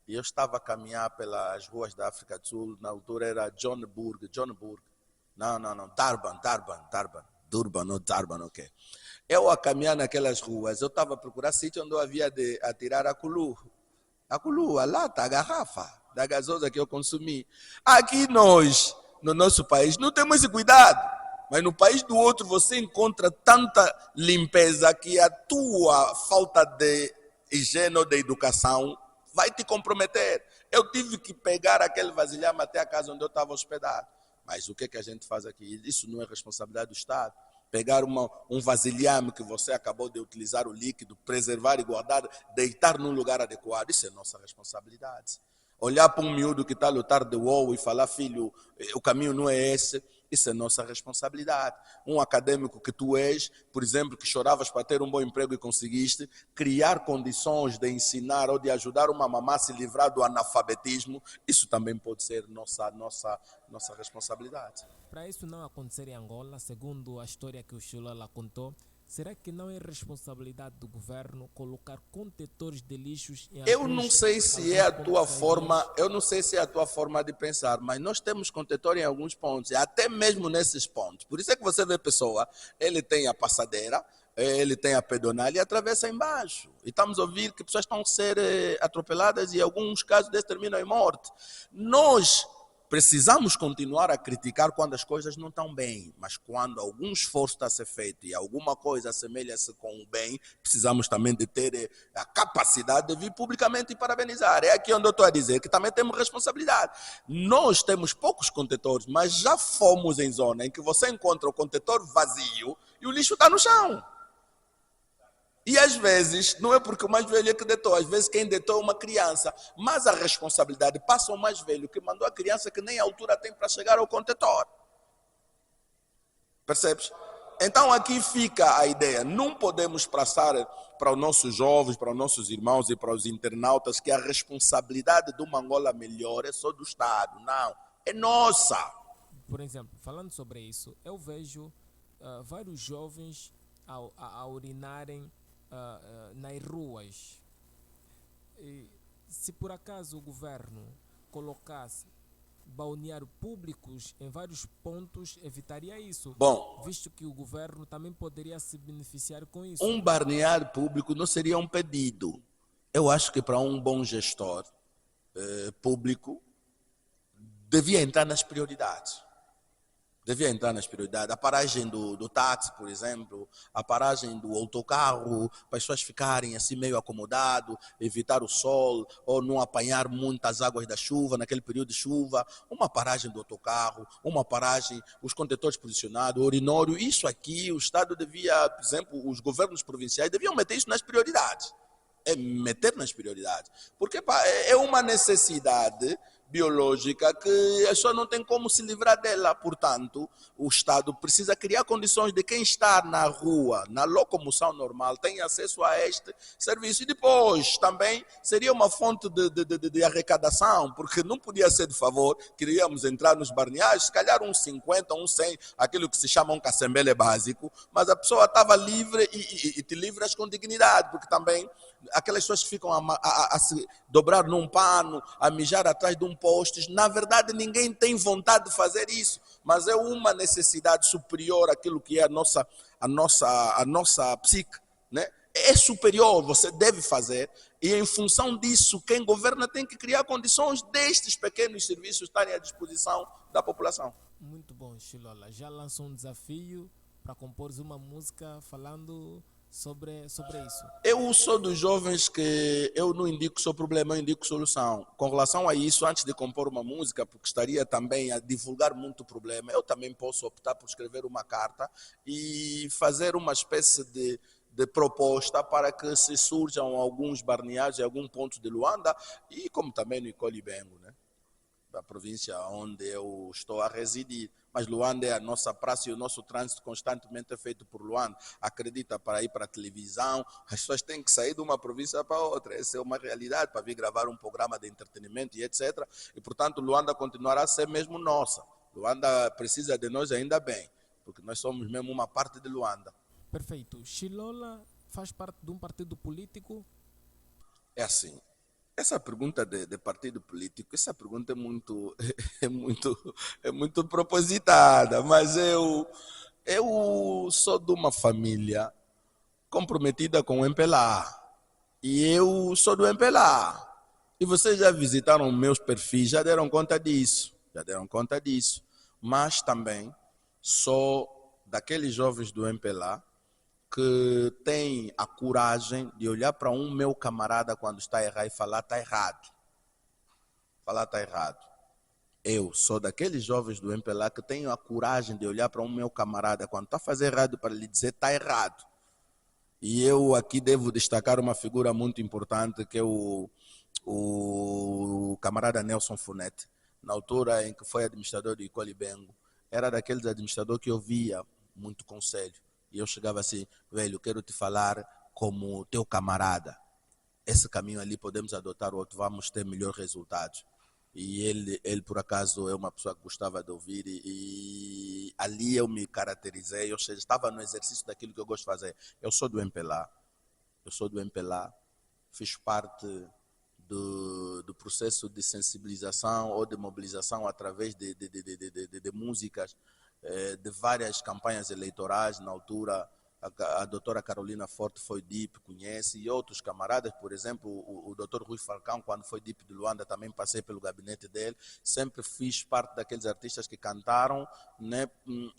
Speaker 2: E eu estava a caminhar pelas ruas da África do Sul, na altura era Johannesburg. Não, Durban, ok. Eu a caminhar naquelas ruas, eu estava a procurar sítio onde eu havia de atirar a culu, a lata, a garrafa da gasosa que eu consumi. Aqui nós, no nosso país, não temos esse cuidado. Mas no país do outro você encontra tanta limpeza que a tua falta de higiene ou de educação vai te comprometer. Eu tive que pegar aquele vasilhame até a casa onde eu estava hospedado. Mas o que é que a gente faz aqui? Isso não é responsabilidade do Estado. Pegar um vasilhame que você acabou de utilizar o líquido, preservar e guardar, deitar num lugar adequado, isso é nossa responsabilidade. Olhar para um miúdo que está a lutar de UOL e falar, filho, o caminho não é esse, isso é nossa responsabilidade. Um acadêmico que tu és, por exemplo, que choravas para ter um bom emprego e conseguiste, criar condições de ensinar ou de ajudar uma mamã a se livrar do analfabetismo, isso também pode ser nossa responsabilidade.
Speaker 1: Para isso não acontecer em Angola, segundo a história que o Chulala contou, será que não é responsabilidade do governo colocar contentores de lixos em
Speaker 2: Eu não sei se é a tua forma de pensar, mas nós temos contentor em alguns pontos, e até mesmo nesses pontos. Por isso é que você vê pessoa, ele tem a passadeira, ele tem a pedonal e atravessa embaixo. E estamos a ouvir que pessoas estão a ser atropeladas e em alguns casos desses terminam em morte. Nós precisamos continuar a criticar quando as coisas não estão bem, mas quando algum esforço está a ser feito e alguma coisa assemelha-se com o bem, precisamos também de ter a capacidade de vir publicamente e parabenizar. É aqui onde eu estou a dizer que também temos responsabilidade. Nós temos poucos contentores, mas já fomos em zona em que você encontra o contentor vazio e o lixo está no chão. E às vezes, não é porque o mais velho é que deitou, às vezes quem deitou é uma criança, mas a responsabilidade passa ao mais velho que mandou a criança que nem a altura tem para chegar ao contentor. Percebes? Então aqui fica a ideia, não podemos passar para os nossos jovens, para os nossos irmãos e para os internautas que a responsabilidade de uma Angola melhor é só do Estado, não, é nossa.
Speaker 1: Por exemplo, falando sobre isso, eu vejo vários jovens a urinarem nas ruas. E, se por acaso o governo colocasse balneários públicos em vários pontos, evitaria isso.
Speaker 2: Bom,
Speaker 1: visto que o governo também poderia se beneficiar com isso.
Speaker 2: Um balneário público não seria um pedido. Eu acho que para um bom gestor público devia entrar nas prioridades. A paragem do táxi, por exemplo, a paragem do autocarro, para as pessoas ficarem assim meio acomodados, evitar o sol ou não apanhar muitas águas da chuva naquele período de chuva, uma paragem do autocarro, uma paragem, os contentores posicionados, o urinório, isso aqui o Estado devia, por exemplo, os governos provinciais deviam meter isso nas prioridades. Porque é uma necessidade biológica que a pessoa não tem como se livrar dela. Portanto, o Estado precisa criar condições de quem está na rua, na locomoção normal, tenha acesso a este serviço. E depois, também, seria uma fonte de arrecadação, porque não podia ser de favor, queríamos entrar nos barneagens, se calhar uns 50, uns 100, aquilo que se chama um cacembele básico, mas a pessoa estava livre e te livras com dignidade, porque também aquelas pessoas que ficam a se dobrar num pano, a mijar atrás de um poste, na verdade ninguém tem vontade de fazer isso, mas é uma necessidade superior àquilo que é a nossa psique, né? É superior, você deve fazer, e em função disso, quem governa tem que criar condições destes pequenos serviços estarem à disposição da população.
Speaker 1: Muito bom, Chilola. Já lançou um desafio para compor uma música falando sobre isso.
Speaker 2: Eu sou dos jovens que eu não indico só problema, eu indico solução. Com relação a isso, antes de compor uma música, porque estaria também a divulgar muito problema, eu também posso optar por escrever uma carta e fazer uma espécie de proposta para que se surjam alguns barneagens em algum ponto de Luanda e como também no Icolibengo, né? Da província onde eu estou a residir. Mas Luanda é a nossa praça e o nosso trânsito constantemente é feito por Luanda. Acredita, para ir para a televisão, as pessoas têm que sair de uma província para outra. Essa é uma realidade, para vir gravar um programa de entretenimento e etc. E, portanto, Luanda continuará a ser mesmo nossa. Luanda precisa de nós ainda bem, porque nós somos mesmo uma parte de Luanda.
Speaker 1: Perfeito. Chilola faz parte de um partido político?
Speaker 2: É assim, essa pergunta de partido político, essa pergunta é muito, é muito propositada, mas eu sou de uma família comprometida com o MPLA e eu sou do MPLA. E vocês já visitaram meus perfis, já deram conta disso, Mas também sou daqueles jovens do MPLA que tem a coragem de olhar para um meu camarada quando está errado e falar está errado. Eu sou daqueles jovens do MPLA que tenho a coragem de olhar para um meu camarada quando está a fazer errado para lhe dizer está errado. E eu aqui devo destacar uma figura muito importante que é o camarada Nelson Funete. Na altura em que foi administrador do Icolibengo, era daqueles administradores que eu via muito conselho. E eu chegava assim, velho, quero te falar como teu camarada. Esse caminho ali podemos adotar o outro, vamos ter melhores resultados. E ele, por acaso, é uma pessoa que gostava de ouvir e ali eu me caracterizei, ou seja, estava no exercício daquilo que eu gosto de fazer. Eu sou do MPLA, fiz parte do processo de sensibilização ou de mobilização através de músicas de várias campanhas eleitorais. Na altura, a doutora Carolina Forte foi DIP, conhece, e outros camaradas, por exemplo, o doutor Rui Falcão, quando foi DIP de Luanda, também passei pelo gabinete dele, sempre fiz parte daqueles artistas que cantaram, né,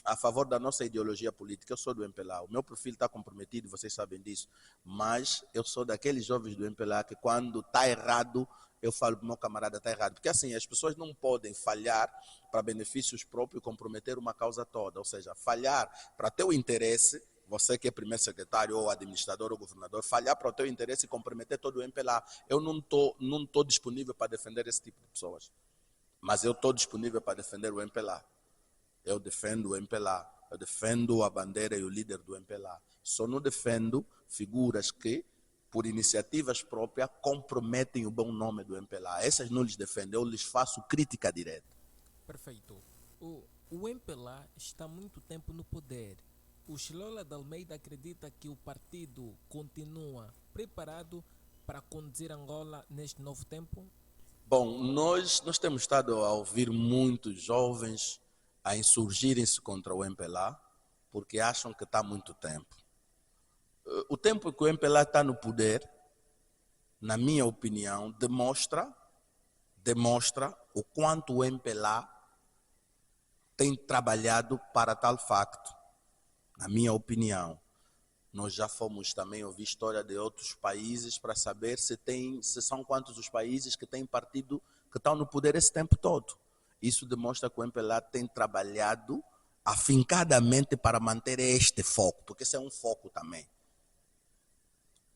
Speaker 2: a favor da nossa ideologia política. Eu sou do MPLA, o meu perfil está comprometido, vocês sabem disso, mas eu sou daqueles jovens do MPLA que quando está errado, eu falo para o meu camarada está errado, porque assim, as pessoas não podem falhar para benefícios próprios e comprometer uma causa toda, ou seja, falhar para teu interesse, você que é primeiro secretário ou administrador ou governador, falhar para o teu interesse e comprometer todo o MPLA. Eu não tô disponível para defender esse tipo de pessoas, mas eu estou disponível para defender o MPLA. Eu defendo o MPLA, eu defendo a bandeira e o líder do MPLA. Só não defendo figuras que por iniciativas próprias, comprometem o bom nome do MPLA. Essas não lhes defendo, eu lhes faço crítica direta.
Speaker 1: Perfeito. O MPLA está há muito tempo no poder. O Chilola de Almeida acredita que o partido continua preparado para conduzir Angola neste novo tempo?
Speaker 2: Bom, nós temos estado a ouvir muitos jovens a insurgirem-se contra o MPLA porque acham que está muito tempo. O tempo que o MPLA está no poder, na minha opinião, demonstra o quanto o MPLA tem trabalhado para tal facto. Na minha opinião, nós já fomos também ouvir história de outros países para saber se são quantos os países que têm partido que estão no poder esse tempo todo. Isso demonstra que o MPLA tem trabalhado afincadamente para manter este foco, porque esse é um foco também.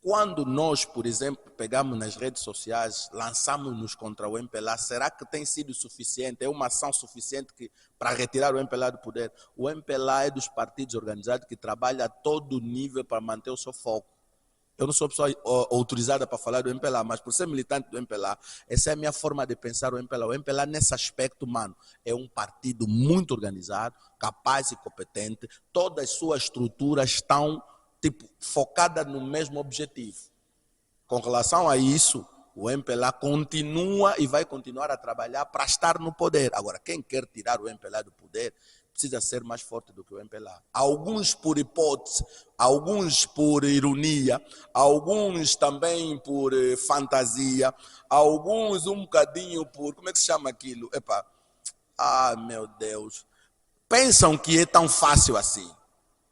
Speaker 2: Quando nós, por exemplo, pegamos nas redes sociais, lançamos-nos contra o MPLA, será que tem sido suficiente? É uma ação suficiente para retirar o MPLA do poder? O MPLA é dos partidos organizados que trabalha a todo nível para manter o seu foco. Eu não sou pessoa autorizada para falar do MPLA, mas por ser militante do MPLA, essa é a minha forma de pensar o MPLA. O MPLA, nesse aspecto, mano, é um partido muito organizado, capaz e competente. Todas as suas estruturas estão focada no mesmo objetivo. Com relação a isso, o MPLA continua e vai continuar a trabalhar para estar no poder. Agora, quem quer tirar o MPLA do poder precisa ser mais forte do que o MPLA. Alguns por hipótese, alguns por ironia, alguns também por fantasia, alguns um bocadinho por... Como é que se chama aquilo? Meu Deus. Pensam que é tão fácil assim.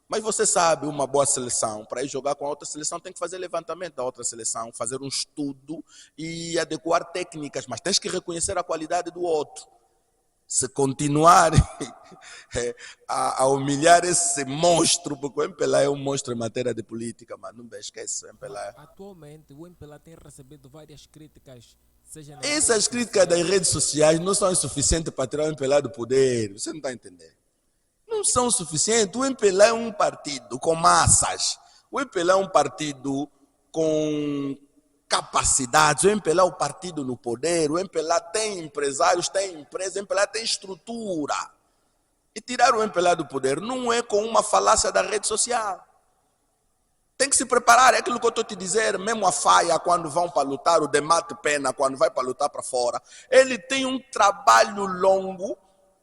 Speaker 2: Mas você sabe, uma boa seleção, para ir jogar com a outra seleção, tem que fazer levantamento da outra seleção, fazer um estudo e adequar técnicas, mas tens que reconhecer a qualidade do outro. Se continuar a humilhar esse monstro, porque o MPLA é um monstro em matéria de política, mas não esquece, o MPLA.
Speaker 1: Atualmente, o MPLA tem recebido várias críticas, seja nas
Speaker 2: Essas críticas das redes sociais não são suficientes para tirar o MPLA do poder, você não está entendendo. Não são suficientes. O MPLA é um partido com massas. O MPLA é um partido com capacidades. O MPLA é um partido no poder. O MPLA tem empresários, tem empresas. O MPLA tem estrutura. E tirar o MPLA do poder não é com uma falácia da rede social. Tem que se preparar, é aquilo que eu estou te dizendo. Mesmo a Faia, quando vão para lutar, o Demate Pena, quando vai para lutar para fora, ele tem um trabalho longo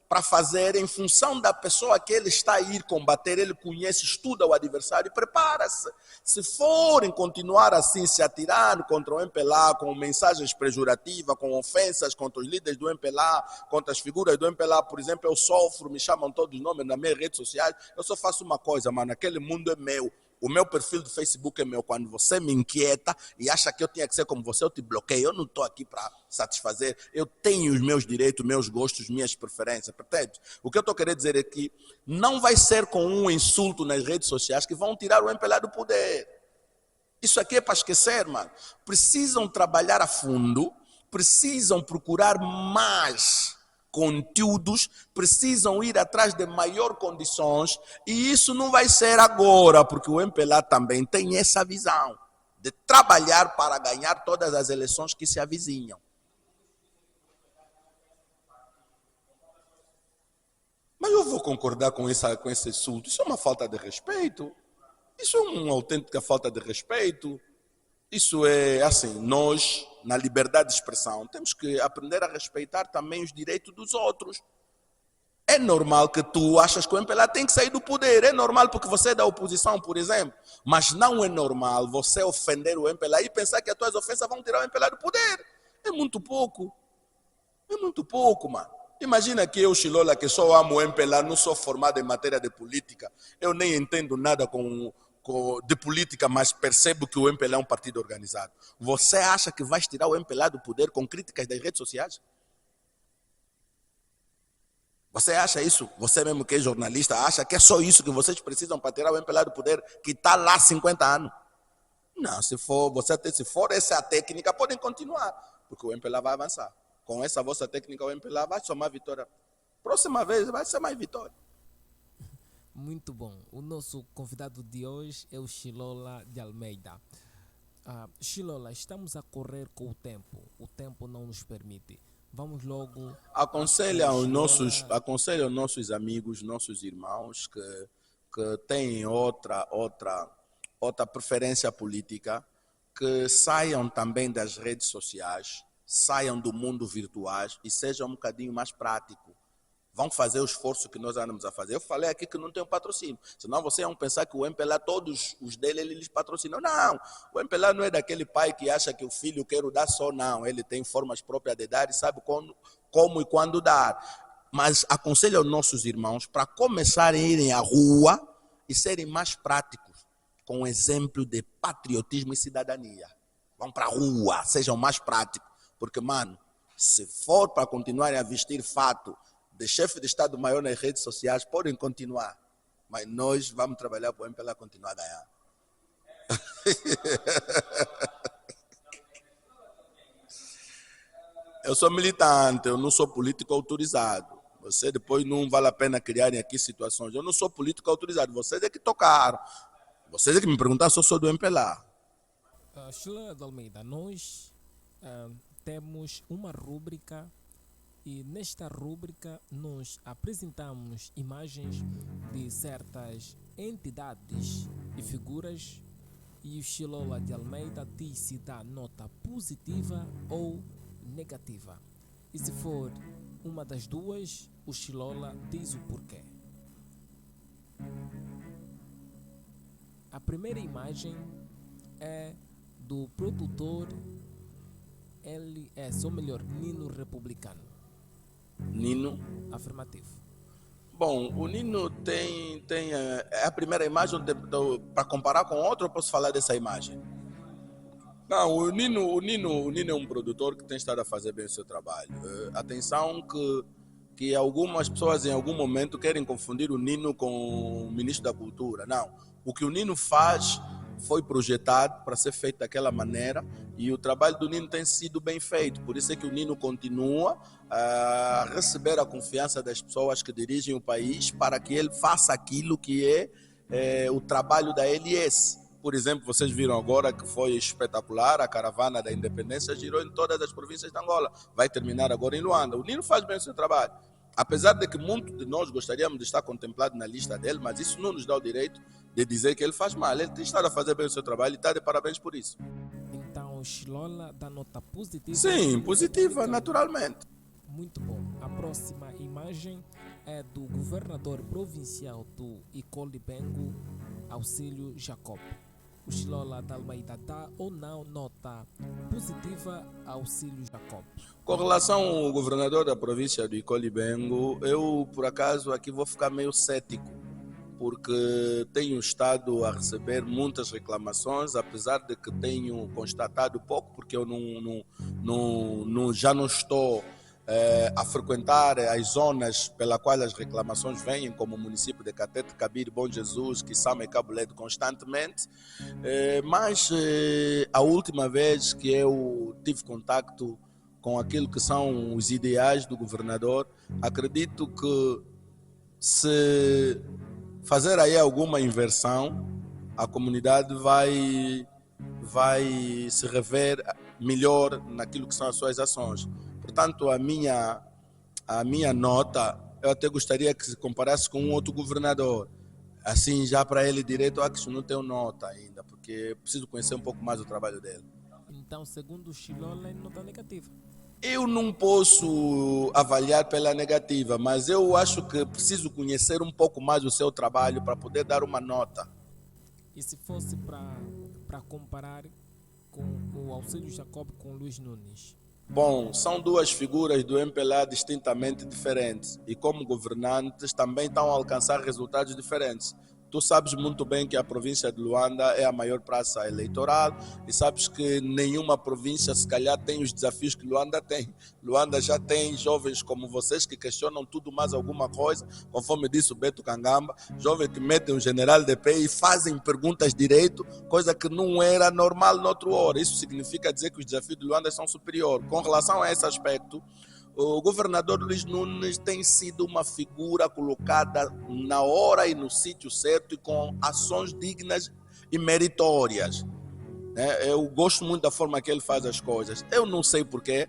Speaker 2: para fazer em função da pessoa que ele está a ir combater. Ele conhece, estuda o adversário e prepara-se. Se forem continuar assim, se atirar contra o MPLA, com mensagens pejorativas, com ofensas contra os líderes do MPLA, contra as figuras do MPLA, por exemplo, eu sofro, me chamam todos os nomes nas minhas redes sociais, eu só faço uma coisa, mano, aquele mundo é meu. O meu perfil do Facebook é meu. Quando você me inquieta e acha que eu tinha que ser como você, eu te bloqueio. Eu não estou aqui para satisfazer. Eu tenho os meus direitos, meus gostos, minhas preferências. Entende? O que eu estou querendo dizer é que não vai ser com um insulto nas redes sociais que vão tirar o MPLA do poder. Isso aqui é para esquecer, mano. Precisam trabalhar a fundo, precisam procurar mais conteúdos, precisam ir atrás de maior condições, e isso não vai ser agora, porque o MPLA também tem essa visão de trabalhar para ganhar todas as eleições que se avizinham. Mas eu vou concordar com esse insulto. Isso é uma falta de respeito. Isso é uma autêntica falta de respeito. Isso é assim, nós, na liberdade de expressão, temos que aprender a respeitar também os direitos dos outros. É normal que tu achas que o MPLA tem que sair do poder. É normal porque você é da oposição, por exemplo. Mas não é normal você ofender o MPLA e pensar que as tuas ofensas vão tirar o MPLA do poder. É muito pouco. É muito pouco, mano. Imagina que eu, Chilola, que só amo o MPLA, não sou formado em matéria de política. Eu nem entendo nada de política, mas percebo que o MPLA é um partido organizado. Você acha que vai tirar o MPLA do poder com críticas das redes sociais? Você acha isso? Você mesmo que é jornalista, acha que é só isso que vocês precisam para tirar o MPLA do poder, que está lá há 50 anos? Não, se for essa a técnica, podem continuar, porque o MPLA vai avançar. Com essa vossa técnica, o MPLA vai somar vitória. Próxima vez vai ser mais vitória.
Speaker 1: Muito bom. O nosso convidado de hoje é o Chilola de Almeida. Chilola, estamos a correr com o tempo. O tempo não nos permite. Vamos logo...
Speaker 2: Aconselho aos nossos amigos, nossos irmãos que têm outra preferência política, que saiam também das redes sociais, saiam do mundo virtual e sejam um bocadinho mais práticos. Vão fazer o esforço que nós andamos a fazer. Eu falei aqui que não tem um patrocínio. Senão vocês vão pensar que o MPLA, todos os dele, eles patrocinam. Não, o MPLA não é daquele pai que acha que o filho quer dar só, não. Ele tem formas próprias de dar e sabe como e quando dar. Mas aconselho aos nossos irmãos para começarem a irem à rua e serem mais práticos, com exemplo de patriotismo e cidadania. Vão para a rua, sejam mais práticos. Porque, mano, se for para continuarem a vestir fato de chefe de Estado-Maior nas redes sociais, podem continuar. Mas nós vamos trabalhar para o MPLA continuar a ganhar. Eu sou militante, eu não sou político autorizado. Você depois não vale a pena criarem aqui situações. Eu não sou político autorizado, vocês é que tocaram. Vocês é que me perguntaram se eu sou do MPLA.
Speaker 1: Sheila de Almeida, nós temos uma rúbrica e nesta rúbrica nós apresentamos imagens de certas entidades e figuras e o Shilola de Almeida diz se dá nota positiva ou negativa. E se for uma das duas, o Shilola diz o porquê. A primeira imagem é do produtor LS, ou melhor, Nino Republicano.
Speaker 2: Nino?
Speaker 1: Afirmativo.
Speaker 2: Bom, o Nino é a primeira imagem para comparar com outro, eu posso falar dessa imagem? Não, o Nino é um produtor que tem estado a fazer bem o seu trabalho. Atenção que algumas pessoas em algum momento querem confundir o Nino com o ministro da Cultura. Não, o que o Nino faz foi projetado para ser feito daquela maneira e o trabalho do Nino tem sido bem feito. Por isso é que o Nino continua a receber a confiança das pessoas que dirigem o país para que ele faça aquilo que é o trabalho da LS. Por exemplo, vocês viram agora que foi espetacular, a caravana da independência girou em todas as províncias de Angola. Vai terminar agora em Luanda. O Nino faz bem o seu trabalho. Apesar de que muitos de nós gostaríamos de estar contemplado na lista dele, mas isso não nos dá o direito de dizer que ele faz mal. Ele tem estado a fazer bem o seu trabalho e está de parabéns por isso.
Speaker 1: Então, o Shilola dá nota positiva?
Speaker 2: Sim, positiva, naturalmente.
Speaker 1: Muito bom. A próxima imagem é do governador provincial do Icolibengo, Auxílio Jacob. O Shilola de Almeida dá ou não nota positiva ao Auxílio Jacob?
Speaker 2: Com relação ao governador da província do Icolibengo, eu, por acaso, aqui vou ficar meio cético, porque tenho estado a receber muitas reclamações, apesar de que tenho constatado pouco, porque eu já não estou a frequentar as zonas pela quais as reclamações vêm, como o município de Catete, Cabir, Bom Jesus, Quissama e Cabo Ledo constantemente, mas a última vez que eu tive contacto com aquilo que são os ideais do governador, acredito que se fazer aí alguma inversão, a comunidade vai se rever melhor naquilo que são as suas ações. Portanto, a minha nota, eu até gostaria que se comparasse com um outro governador. Assim, já para ele direito, que isso não tem nota ainda, porque preciso conhecer um pouco mais o trabalho dele.
Speaker 1: Então, segundo o Shilola, é nota negativa.
Speaker 2: Eu não posso avaliar pela negativa, mas eu acho que preciso conhecer um pouco mais o seu trabalho para poder dar uma nota.
Speaker 1: E se fosse para comparar com o Auxílio Jacob com o Luiz Nunes?
Speaker 2: Bom, são duas figuras do MPLA distintamente diferentes e como governantes também estão a alcançar resultados diferentes. Tu sabes muito bem que a província de Luanda é a maior praça eleitoral e sabes que nenhuma província, se calhar, tem os desafios que Luanda tem. Luanda já tem jovens como vocês que questionam tudo mais alguma coisa, conforme disse o Beto Kangamba, jovens que metem um general de pé e fazem perguntas direito, coisa que não era normal noutra hora. Isso significa dizer que os desafios de Luanda são superiores. Com relação a esse aspecto, o governador Luiz Nunes tem sido uma figura colocada na hora e no sítio certo e com ações dignas e meritórias. Eu gosto muito da forma que ele faz as coisas. Eu não sei porquê,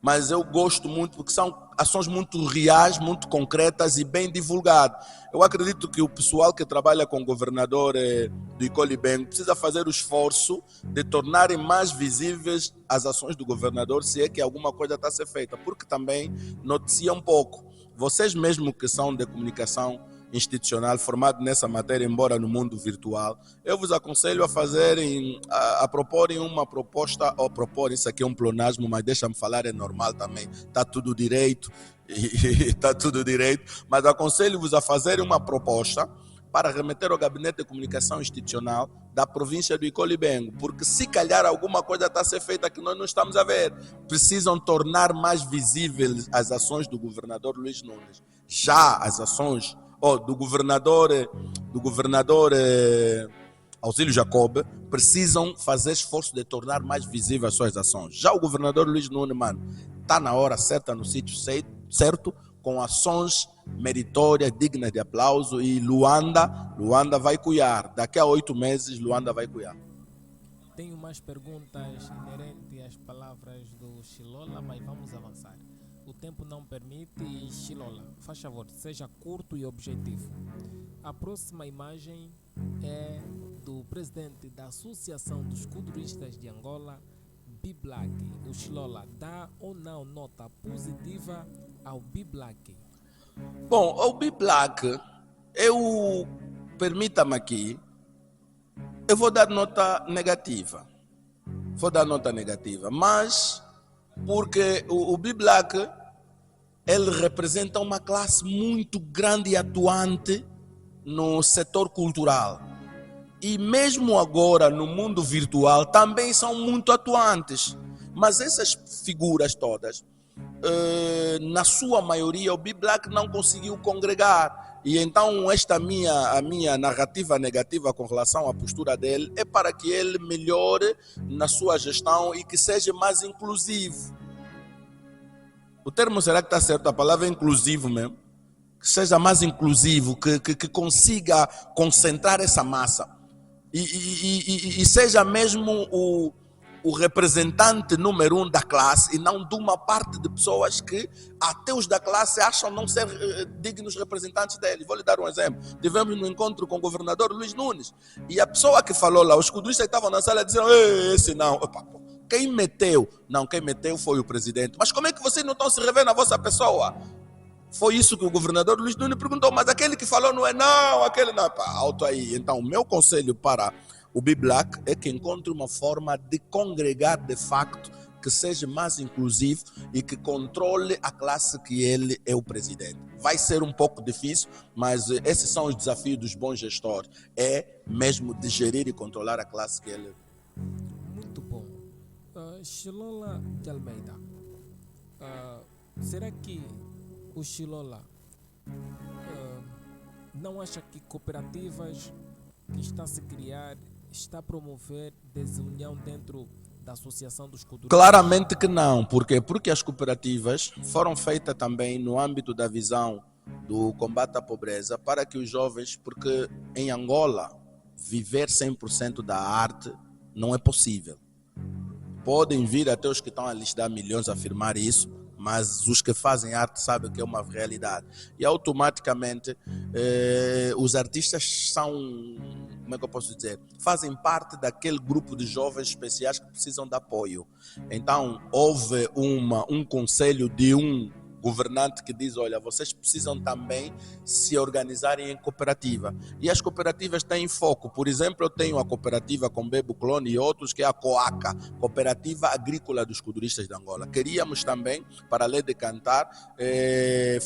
Speaker 2: mas eu gosto muito porque são ações muito reais, muito concretas e bem divulgadas. Eu acredito que o pessoal que trabalha com o governador do Icolibengo precisa fazer o esforço de tornarem mais visíveis as ações do governador, se é que alguma coisa está a ser feita, porque também noticia um pouco. Vocês mesmo que são de comunicação institucional, formado nessa matéria, embora no mundo virtual, eu vos aconselho a proporem uma proposta, ou propor, isso aqui é um pleonasmo, mas deixa-me falar, é normal também, está tudo direito, está tudo direito, mas aconselho-vos a fazerem uma proposta para remeter ao Gabinete de Comunicação Institucional da província do Icolibengo, porque se calhar alguma coisa está a ser feita que nós não estamos a ver. Precisam tornar mais visíveis as ações do governador Luiz Nunes. Já as ações do governador Auxílio Jacob, precisam fazer esforço de tornar mais visíveis as suas ações. Já o governador Luiz Nunes, mano, está na hora certa, no sítio certo, com ações meritórias, dignas de aplauso, e Luanda vai cuidar. Daqui a 8 meses, Luanda vai cuidar.
Speaker 1: Tenho mais perguntas inerentes às palavras do Chilola, mas vamos avançar. O tempo não permite e Chilola, faz favor, seja curto e objetivo. A próxima imagem é do presidente da Associação dos Culturistas de Angola, BIBLAC. O Chilola dá ou não nota positiva ao BIBLAC?
Speaker 2: Bom, ao BIBLAC, permita-me aqui, eu vou dar nota negativa. Mas porque o BIBLAC, ele representa uma classe muito grande e atuante no setor cultural. E mesmo agora no mundo virtual também são muito atuantes. Mas essas figuras todas, na sua maioria, o BIBLAC não conseguiu congregar. E então a minha narrativa negativa com relação à postura dele é para que ele melhore na sua gestão e que seja mais inclusivo. O termo será que está certo? A palavra é inclusivo mesmo. Que seja mais inclusivo, que consiga concentrar essa massa. E seja mesmo o representante número 1 da classe e não de uma parte de pessoas que até os da classe acham não ser dignos representantes dele. Vou lhe dar um exemplo. Tivemos um encontro com o governador Luiz Nunes e a pessoa que falou lá, os culturistas estavam na sala dizendo: esse não. Opa, quem meteu? Não, quem meteu foi o presidente. Mas como é que vocês não estão se revendo na vossa pessoa? Foi isso que o governador Luiz Nunes perguntou, mas aquele que falou não é não, aquele não. Pá, alto aí. Então, o meu conselho para o BIBLAC é que encontre uma forma de congregar de facto, que seja mais inclusivo e que controle a classe que ele é o presidente. Vai ser um pouco difícil, mas esses são os desafios dos bons gestores. É mesmo de gerir e controlar a classe que ele é.
Speaker 1: Muito bom. Chilola de Almeida, será que o Chilola não acha que cooperativas que está a se criar está a promover desunião dentro da Associação dos Culturistas?
Speaker 2: Claramente que não. Por quê? Porque as cooperativas foram feitas também no âmbito da visão do combate à pobreza para que os jovens, porque em Angola viver 100% da arte não é possível. Podem vir até os que estão a lhes dar milhões a afirmar isso, mas os que fazem arte sabem que é uma realidade. E automaticamente os artistas são, como é que eu posso dizer, fazem parte daquele grupo de jovens especiais que precisam de apoio. Então houve um conselho de um governante que diz: olha, vocês precisam também se organizarem em cooperativa. E as cooperativas têm foco. Por exemplo, eu tenho a cooperativa com Bebo Clone e outros, que é a COACA, Cooperativa Agrícola dos Culturistas de Angola. Queríamos também, para além de cantar,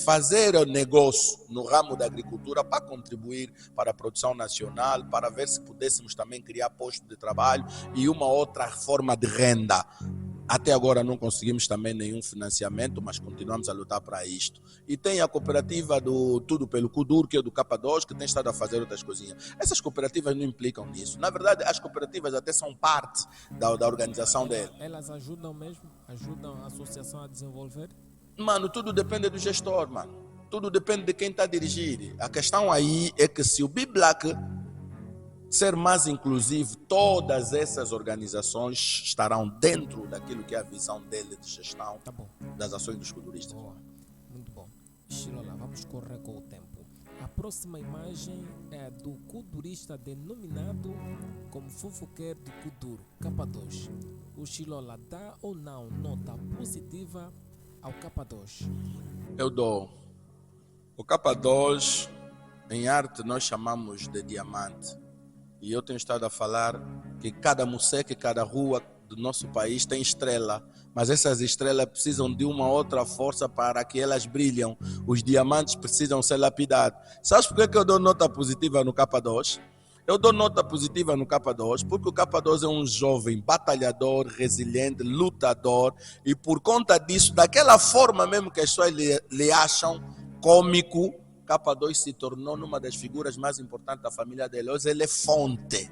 Speaker 2: fazer negócio no ramo da agricultura para contribuir para a produção nacional, para ver se pudéssemos também criar postos de trabalho e uma outra forma de renda. Até agora não conseguimos também nenhum financiamento, mas continuamos a lutar para isto. E tem a cooperativa do Tudo pelo Kudur, que é do K2, que tem estado a fazer outras coisinhas. Essas cooperativas não implicam nisso. Na verdade, as cooperativas até são parte da organização dele.
Speaker 1: Elas ajudam mesmo? Ajudam a associação a desenvolver?
Speaker 2: Mano, tudo depende do gestor, mano. Tudo depende de quem está a dirigir. A questão aí é que se o BIBLAC ser mais inclusivo, todas essas organizações estarão dentro daquilo que é a visão dele de gestão das ações dos culturistas.
Speaker 1: Boa. Muito bom. Chilola, vamos correr com o tempo. A próxima imagem é do culturista denominado como fofoqueiro de Kudur, K2. O Chilola dá ou não nota positiva ao K2?
Speaker 2: Eu dou. O K2, em arte, nós chamamos de diamante. E eu tenho estado a falar que cada museu, cada rua do nosso país tem estrela, mas essas estrelas precisam de uma outra força para que elas brilhem. Os diamantes precisam ser lapidados. Sabes por que eu dou nota positiva no K2? Eu dou nota positiva no K2 porque o K2 é um jovem batalhador, resiliente, lutador, e por conta disso, daquela forma mesmo que as pessoas lhe acham cômico, K2 se tornou uma das figuras mais importantes da família dele. Hoje ele é fonte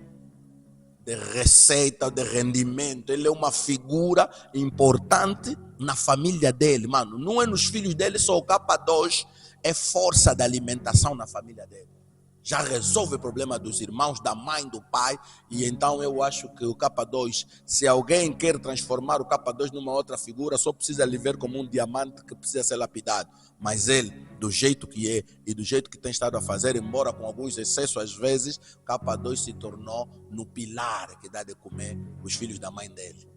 Speaker 2: de receita, de rendimento. Ele é uma figura importante na família dele, mano. Não é nos filhos dele só, o K2 é força de alimentação na família dele. Já resolve o problema dos irmãos, da mãe, do pai. E então eu acho que o K2, se alguém quer transformar o K2 numa outra figura, só precisa lhe ver como um diamante que precisa ser lapidado. Mas ele, do jeito que é e do jeito que tem estado a fazer, embora com alguns excessos às vezes, o K2 se tornou no pilar que dá de comer os filhos da mãe dele.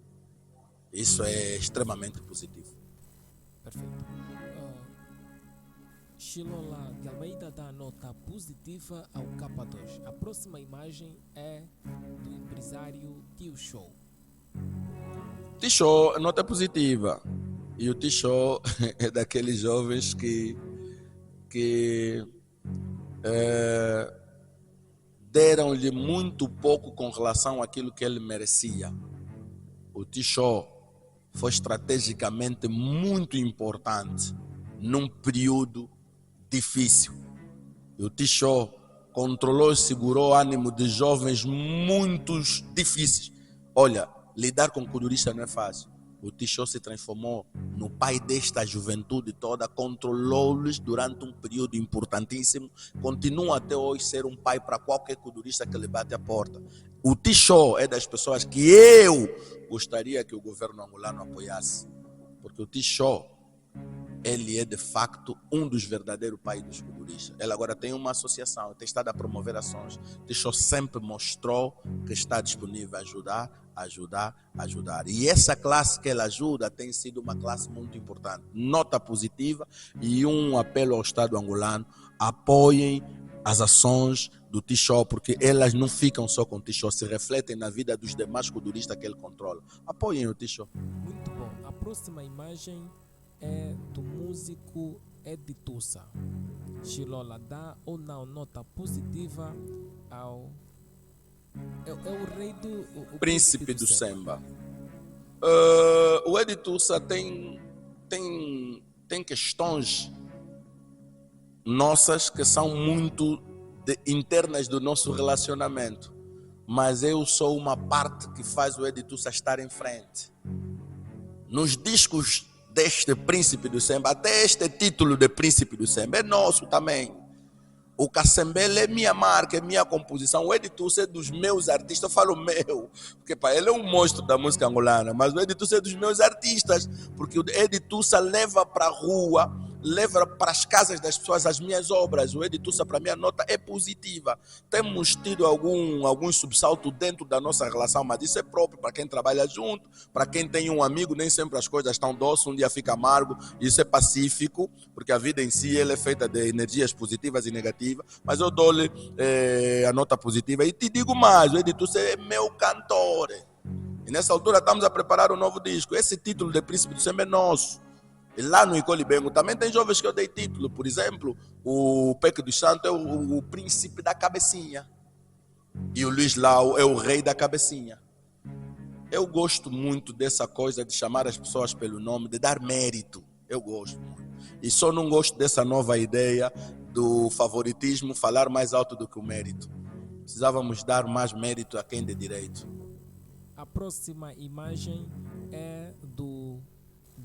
Speaker 2: Isso é extremamente positivo.
Speaker 1: Perfeito. Shilola de Almeida dá nota positiva ao K2. A próxima imagem é do empresário Tio Show.
Speaker 2: T-Show, nota positiva. E o T-Show é daqueles jovens que deram-lhe muito pouco com relação àquilo que ele merecia. O T-Show foi estrategicamente muito importante num período difícil. E o T-Show controlou e segurou o ânimo de jovens muito difíceis. Olha, lidar com culturista não é fácil. O T-Show se transformou no pai desta juventude toda, controlou-lhes durante um período importantíssimo, continua até hoje ser um pai para qualquer culturista que lhe bate a porta. O T-Show é das pessoas que eu gostaria que o governo angolano apoiasse, porque o T-Show, ele é de facto um dos verdadeiros pais dos culturistas. Ele agora tem uma associação, tem estado a promover ações. O T-Show sempre mostrou que está disponível a ajudar. E essa classe que ele ajuda tem sido uma classe muito importante. Nota positiva e um apelo ao Estado angolano: apoiem as ações do T-Show, porque elas não ficam só com o T-Show, se refletem na vida dos demais culturistas que ele controla. Apoiem o T-Show.
Speaker 1: Muito bom. A próxima imagem é do músico Editussa. Shilola dá ou não nota positiva ao... É o rei do... O
Speaker 2: príncipe do Semba. O Editussa tem questões nossas que são muito internas do nosso relacionamento. Mas eu sou uma parte que faz o Editussa estar em frente. Nos discos deste príncipe do Semba, até este título de príncipe do Semba é nosso também. O Cassembele é minha marca, é minha composição. O Editussa é dos meus artistas. Eu falo meu, porque pá, ele é um monstro da música angolana, mas o Editussa é dos meus artistas, porque o Editussa leva para a rua, leva para as casas das pessoas as minhas obras. O Editussa, para mim, a nota é positiva. Temos tido algum subsalto dentro da nossa relação, mas isso é próprio para quem trabalha junto, para quem tem um amigo. Nem sempre as coisas estão doces, um dia fica amargo. Isso é pacífico, porque a vida em si ela é feita de energias positivas e negativas, mas eu dou-lhe a nota positiva. E te digo mais, o Editussa é meu cantor. E nessa altura estamos a preparar um novo disco. Esse título de Príncipe do Semba é nosso. E lá no Icole Bengo também tem jovens que eu dei título. Por exemplo, o Peque dos Santos é o príncipe da cabecinha. E o Luiz Lau é o rei da cabecinha. Eu gosto muito dessa coisa de chamar as pessoas pelo nome, de dar mérito. Eu gosto muito. E só não gosto dessa nova ideia do favoritismo, falar mais alto do que o mérito. Precisávamos dar mais mérito a quem de direito.
Speaker 1: A próxima imagem é do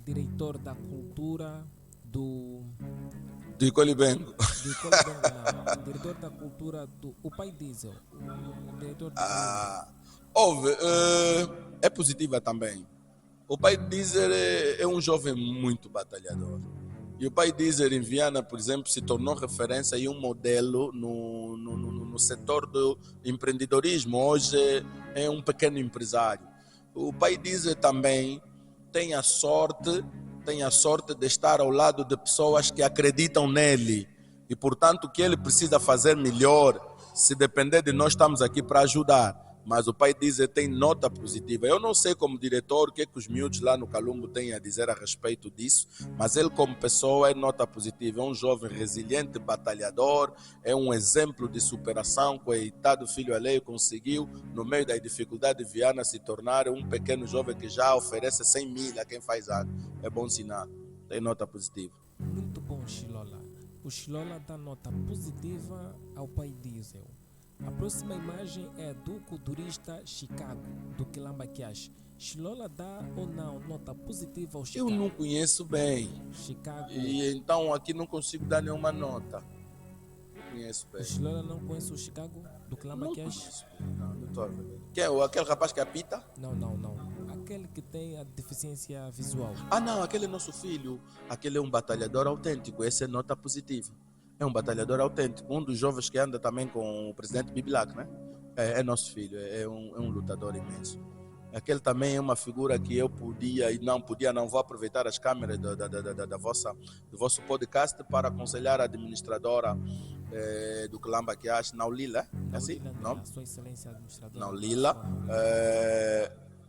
Speaker 1: diretor da cultura do
Speaker 2: Icole Bengo.
Speaker 1: Diretor da cultura do o pai Diesel. O diretor do
Speaker 2: é positiva também. O pai Diesel é um jovem muito batalhador. E o pai Diesel em Viana, por exemplo, se tornou referência e um modelo no setor do empreendedorismo. Hoje é um pequeno empresário. O pai Diesel também tem a sorte de estar ao lado de pessoas que acreditam nele. E, portanto, o que ele precisa fazer melhor, se depender de nós, estamos aqui para ajudar. Mas o pai Diesel tem nota positiva. Eu não sei como diretor o que os miúdos lá no Calumbo têm a dizer a respeito disso, mas ele como pessoa é nota positiva. É um jovem resiliente, batalhador, é um exemplo de superação. Coitado filho alheio conseguiu, no meio da dificuldade de Viana, se tornar um pequeno jovem que já oferece 100 mil a quem faz ano. É bom sinal, tem nota positiva.
Speaker 1: Muito bom, Shilola. O Shilola dá nota positiva ao pai Diesel. A próxima imagem é do culturista Chicago, do Quilamba Kiash. Chilola dá ou não nota positiva ao
Speaker 2: Eu
Speaker 1: Chicago?
Speaker 2: não conheço bem.
Speaker 1: Chicago.
Speaker 2: E então aqui não consigo dar nenhuma nota. Não conheço
Speaker 1: O
Speaker 2: bem.
Speaker 1: Chilola não conhece o Chicago, do Quilamba
Speaker 2: Não
Speaker 1: Kiash?
Speaker 2: conheço bem. Não estou a ver. Quem é? Aquele rapaz que apita?
Speaker 1: Não. Aquele que tem a deficiência visual.
Speaker 2: Ah, não, aquele é nosso filho. Aquele é um batalhador autêntico. Essa é nota positiva. É um batalhador autêntico. Um dos jovens que anda também com o presidente Bibilac, né? É nosso filho. É um lutador imenso. Aquele também é uma figura que eu podia e não podia, não vou aproveitar as câmeras do vosso podcast para aconselhar a administradora do Quilamba que acha, Naulila, é assim? Não?
Speaker 1: Sua Excelência Administradora.
Speaker 2: Naulila.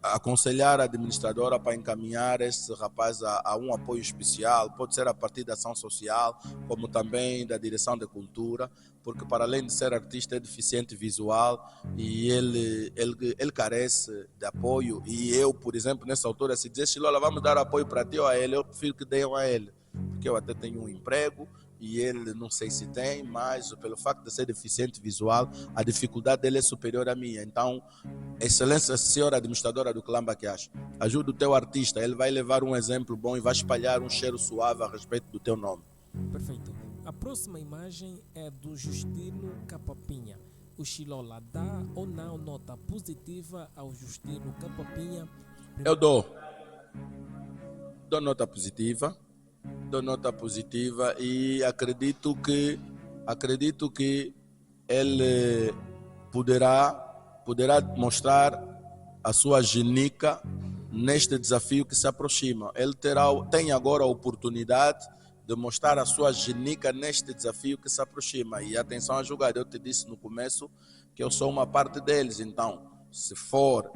Speaker 2: Aconselhar a administradora para encaminhar esse rapaz a um apoio especial, pode ser a partir da ação social, como também da direção de cultura, porque para além de ser artista é deficiente visual e ele carece de apoio. E eu, por exemplo, nessa altura, se dizer, Chilola, vamos dar apoio para ti ou a ele, eu prefiro que deem a ele, porque eu até tenho um emprego e ele não sei se tem, mas pelo facto de ser deficiente visual, a dificuldade dele é superior à minha. Então, Excelência Senhora Administradora do Quilamba que acha, ajuda o teu artista, ele vai levar um exemplo bom e vai espalhar um cheiro suave a respeito do teu nome.
Speaker 1: Perfeito. A próxima imagem é do Justino Capapinha. O Chilola dá ou não nota positiva ao Justino Capapinha?
Speaker 2: Eu dou nota positiva. Dou nota positiva e acredito que ele poderá mostrar a sua genica neste desafio que se aproxima. Ele tem agora a oportunidade de mostrar a sua genica neste desafio que se aproxima. E atenção à jogada, eu te disse no começo que eu sou uma parte deles, então se for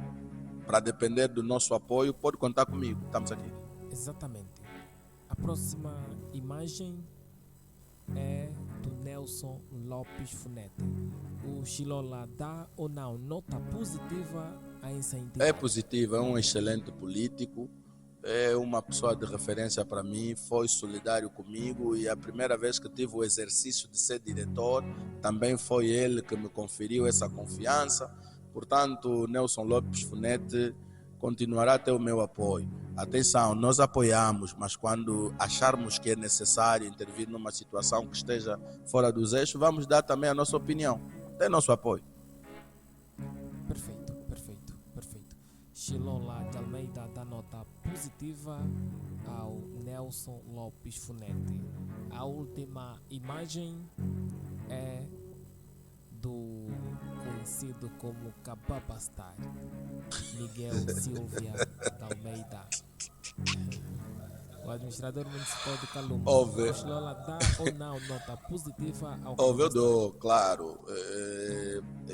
Speaker 2: para depender do nosso apoio, pode contar comigo, estamos aqui.
Speaker 1: Exatamente. A próxima imagem é do Nelson Lopes Funete. O Chilola dá ou não nota positiva a essa entidade?
Speaker 2: É positiva, é um excelente político, é uma pessoa de referência para mim, foi solidário comigo e a primeira vez que tive o exercício de ser diretor, também foi ele que me conferiu essa confiança. Portanto, Nelson Lopes Funete continuará a ter o meu apoio. Atenção, nós apoiamos, mas quando acharmos que é necessário intervir numa situação que esteja fora dos eixos, vamos dar também a nossa opinião. Tem nosso apoio.
Speaker 1: Perfeito. Chilola de Almeida dá nota positiva ao Nelson Lopes Funete. A última imagem é do conhecido como Cababastar, Miguel Silvia de Almeida. O administrador municipal de Calumba. O Chilola dá ou não nota positiva ao
Speaker 2: eu dou, claro.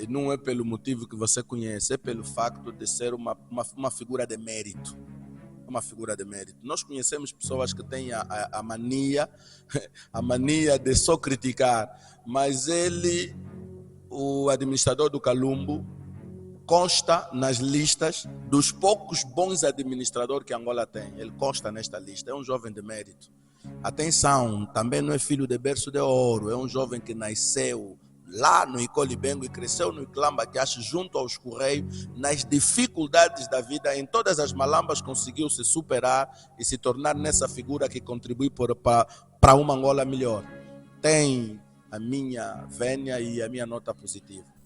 Speaker 2: Não é pelo motivo que você conhece, é pelo facto de ser uma figura de mérito. Uma figura de mérito. Nós conhecemos pessoas que têm a mania de só criticar, mas ele, o administrador do Calumbo, consta nas listas dos poucos bons administradores que Angola tem. Ele consta nesta lista, é um jovem de mérito. Atenção, também não é filho de berço de ouro, é um jovem que nasceu lá no Icolibengo e cresceu no Quilamba que acha junto aos Correios, nas dificuldades da vida, em todas as malambas conseguiu se superar e se tornar nessa figura que contribui para uma Angola melhor. Tem a minha vénia e a minha nota positiva.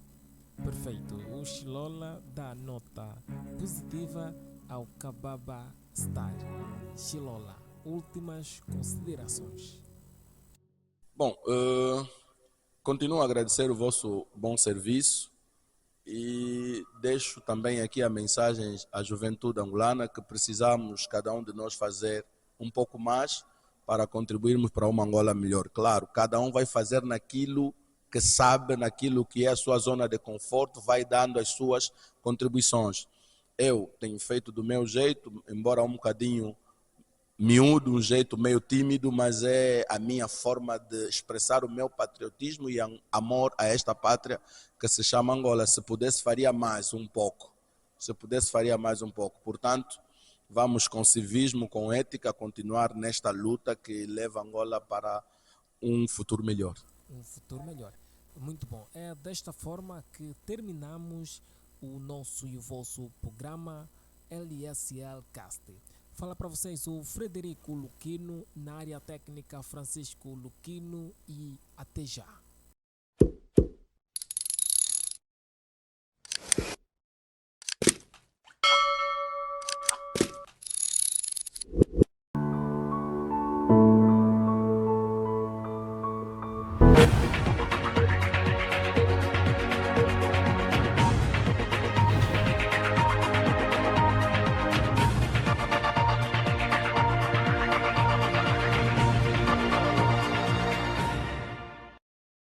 Speaker 1: Perfeito. O Chilola dá nota positiva ao Cababa Star. Chilola, últimas considerações.
Speaker 2: Bom, continuo a agradecer o vosso bom serviço e deixo também aqui a mensagem à juventude angolana que precisamos, cada um de nós, fazer um pouco mais para contribuirmos para uma Angola melhor. Claro, cada um vai fazer naquilo que sabe, naquilo que é a sua zona de conforto, vai dando as suas contribuições. Eu tenho feito do meu jeito, embora um bocadinho miúdo, um jeito meio tímido, mas é a minha forma de expressar o meu patriotismo e amor a esta pátria que se chama Angola. Se pudesse, faria mais um pouco. Portanto, vamos com civismo, com ética, continuar nesta luta que leva Angola para um futuro melhor.
Speaker 1: Muito bom. É desta forma que terminamos o nosso e o vosso programa LSL Cast. Fala para vocês o Frederico Luquino, na área técnica Francisco Luquino, e até já.